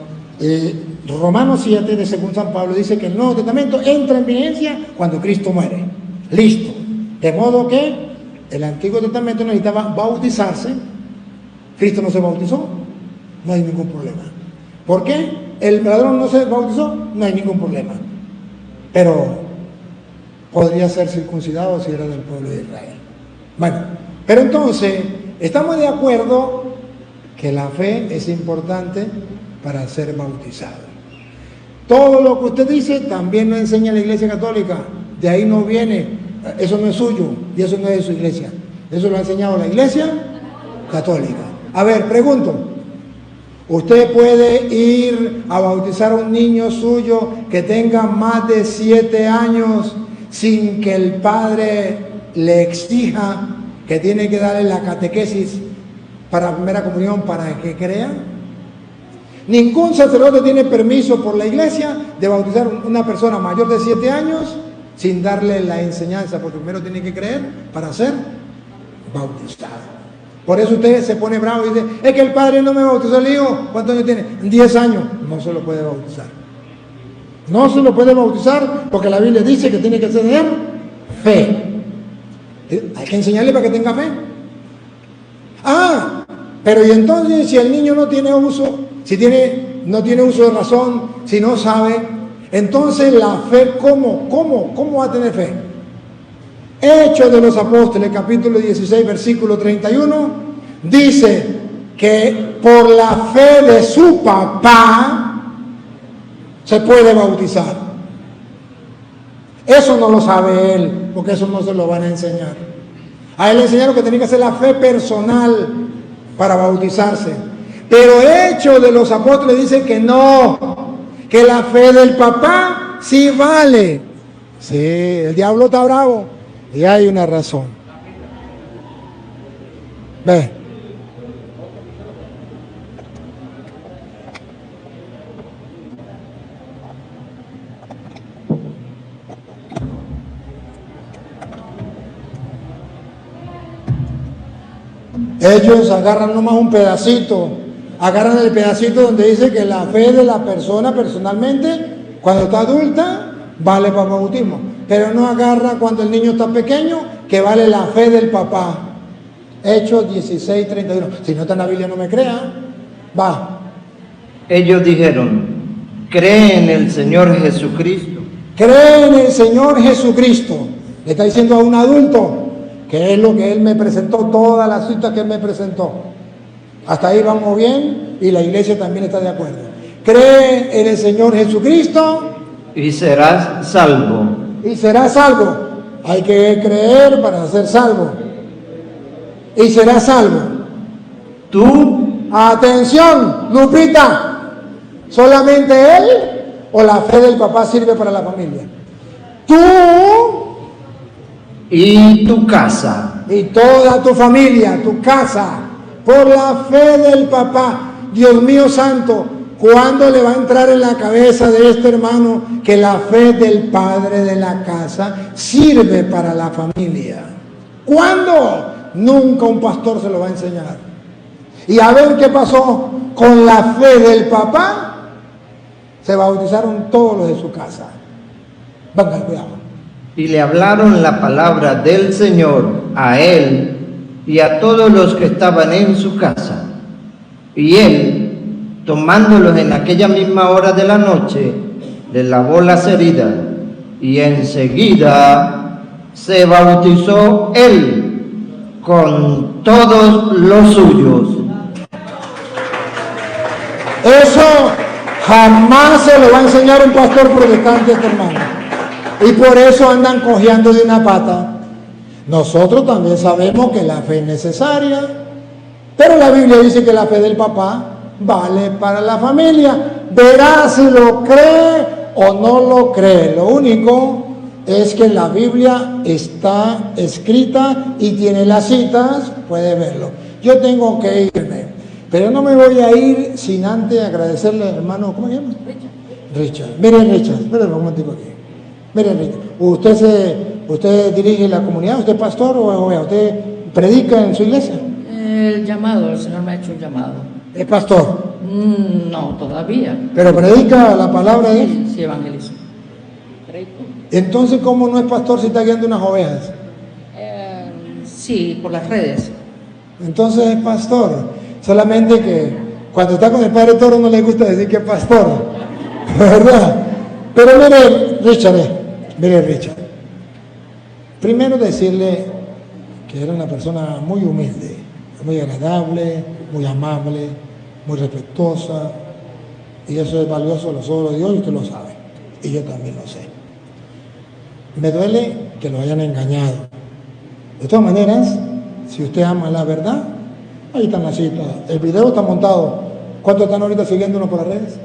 Romanos 7 de según San Pablo dice que el Nuevo Testamento entra en vigencia cuando Cristo muere. Listo. De modo que el Antiguo Testamento necesitaba bautizarse. Cristo no se bautizó, no hay ningún problema. ¿Por qué? El ladrón no se bautizó, no hay ningún problema. Pero podría ser circuncidado si era del pueblo de Israel. Bueno, pero entonces, estamos de acuerdo que la fe es importante para ser bautizado. Todo lo que usted dice también lo enseña la Iglesia Católica. De ahí no viene, eso no es suyo y eso no es de su iglesia. Eso lo ha enseñado la Iglesia Católica. A ver, pregunto. Usted puede ir a bautizar a un niño suyo que tenga más de 7 años sin que el padre le exija que tiene que darle la catequesis para la primera comunión para que crea. Ningún sacerdote tiene permiso por la iglesia de bautizar a una persona mayor de 7 años sin darle la enseñanza, porque primero tiene que creer para ser bautizado. Por eso usted se pone bravo y dice, es que el padre no me bautizó. Le digo, ¿cuántos años tiene? 10 años. No se lo puede bautizar. No se lo puede bautizar porque la Biblia dice que tiene que tener fe. Hay que enseñarle para que tenga fe. Ah, pero y entonces si el niño no tiene uso, no tiene uso de razón, si no sabe, entonces la fe, ¿cómo va a tener fe? Hechos de los Apóstoles, capítulo 16, versículo 31, dice que por la fe de su papá se puede bautizar. Eso no lo sabe él, porque eso no se lo van a enseñar. A él le enseñaron que tenía que hacer la fe personal para bautizarse. Pero Hechos de los Apóstoles dice que no, que la fe del papá sí vale. Sí, el diablo está bravo. Y hay una razón. Ve. Ellos agarran nomás un pedacito. Agarran el pedacito donde dice que la fe de la persona personalmente, cuando está adulta, vale para bautismo. Pero no agarra cuando el niño está pequeño, que vale la fe del papá. Hechos 16, 31. Si no está en la Biblia, no me crea. Va. Ellos dijeron, cree en el Señor Jesucristo. Cree en el Señor Jesucristo. Le está diciendo a un adulto, que es lo que él me presentó, todas las citas que él me presentó. Hasta ahí vamos bien y la iglesia también está de acuerdo. Cree en el Señor Jesucristo. Y serás salvo. Y serás salvo. Hay que creer para ser salvo. Y serás salvo. Tú. Atención, Lupita. ¿Solamente él o la fe del papá sirve para la familia? Tú. Y tu casa. Y toda tu familia, tu casa. Por la fe del papá. Dios mío santo. ¿Cuándo le va a entrar en la cabeza de este hermano que la fe del padre de la casa sirve para la familia? ¿Cuándo? Nunca un pastor se lo va a enseñar. Y a ver qué pasó con la fe del papá. Se bautizaron todos los de su casa. Venga, cuidado. Y le hablaron la palabra del Señor a él y a todos los que estaban en su casa. Y él, tomándolos en aquella misma hora de la noche, le lavó las heridas y enseguida se bautizó él con todos los suyos. Eso jamás se lo va a enseñar un pastor protestante, hermano. Y por eso andan cojeando de una pata. Nosotros también sabemos que la fe es necesaria, pero la Biblia dice que la fe del papá vale para la familia. Verá si lo cree o no lo cree. Lo único es que la Biblia está escrita y tiene las citas, puede verlo. Yo tengo que irme, pero no me voy a ir sin antes agradecerle al hermano, ¿cómo se llama? Richard. Mire, Richard, espérame un momentico aquí. Mire, Richard, ¿usted dirige la comunidad? ¿Usted es pastor o usted predica en su iglesia? El llamado, el Señor me ha hecho un llamado. ¿Es pastor? No, todavía. ¿Pero predica la palabra de Dios? Sí, evangelizo. Predico. Entonces, ¿cómo no es pastor si está guiando unas ovejas? Sí, por las redes. Entonces es pastor. Solamente que cuando está con el padre Toro no le gusta decir que es pastor. ¿Verdad? Pero mire Richard. Primero decirle que era una persona muy humilde, muy agradable, muy amable, muy respetuosa. Y eso es valioso a los ojos de Dios y usted lo sabe. Y yo también lo sé. Me duele que lo hayan engañado. De todas maneras, si usted ama la verdad, ahí están las citas. El video está montado. ¿Cuántos están ahorita siguiéndonos por las redes?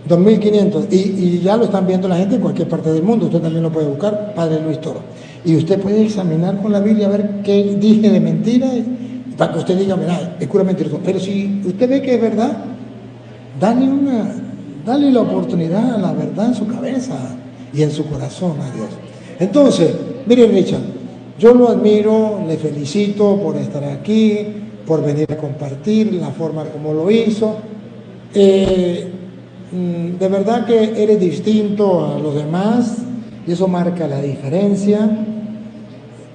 2.500. Y ya lo están viendo la gente en cualquier parte del mundo. Usted también lo puede buscar, Padre Luis Toro. Y usted puede examinar con la Biblia a ver qué dije de mentira, para que usted diga, mira, es cura mentiroso. Pero si usted ve que es verdad, dale la oportunidad a la verdad en su cabeza y en su corazón a Dios. Entonces, mire Richard, yo lo admiro, le felicito por estar aquí, por venir a compartir la forma como lo hizo. De verdad que eres distinto a los demás y eso marca la diferencia.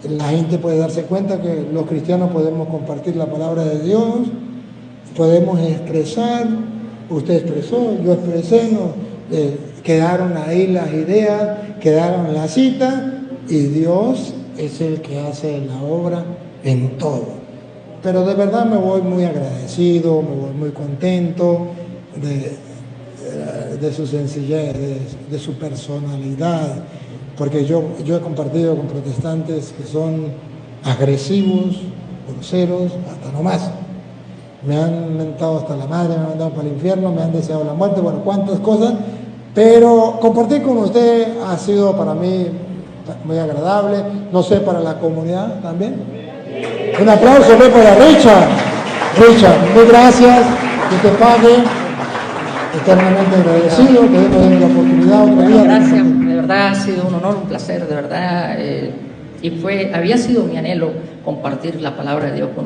La gente puede darse cuenta que los cristianos podemos compartir la palabra de Dios, podemos expresar, usted expresó, yo expresé, quedaron ahí las ideas, quedaron las citas y Dios es el que hace la obra en todo. Pero de verdad me voy muy agradecido, me voy muy contento de su sencillez, de su personalidad, porque yo he compartido con protestantes que son agresivos, groseros, hasta no más. Me han mentado hasta la madre, me han mandado para el infierno, me han deseado la muerte, bueno, cuántas cosas, pero compartir con usted ha sido para mí muy agradable, no sé, para la comunidad también. Un aplauso para Richard. Richard, muy gracias, que te pague, eternamente agradecido, que Dios nos dé la oportunidad otro día. Gracias, de verdad ha sido un honor, un placer, de verdad, y había sido mi anhelo compartir la palabra de Dios con ustedes.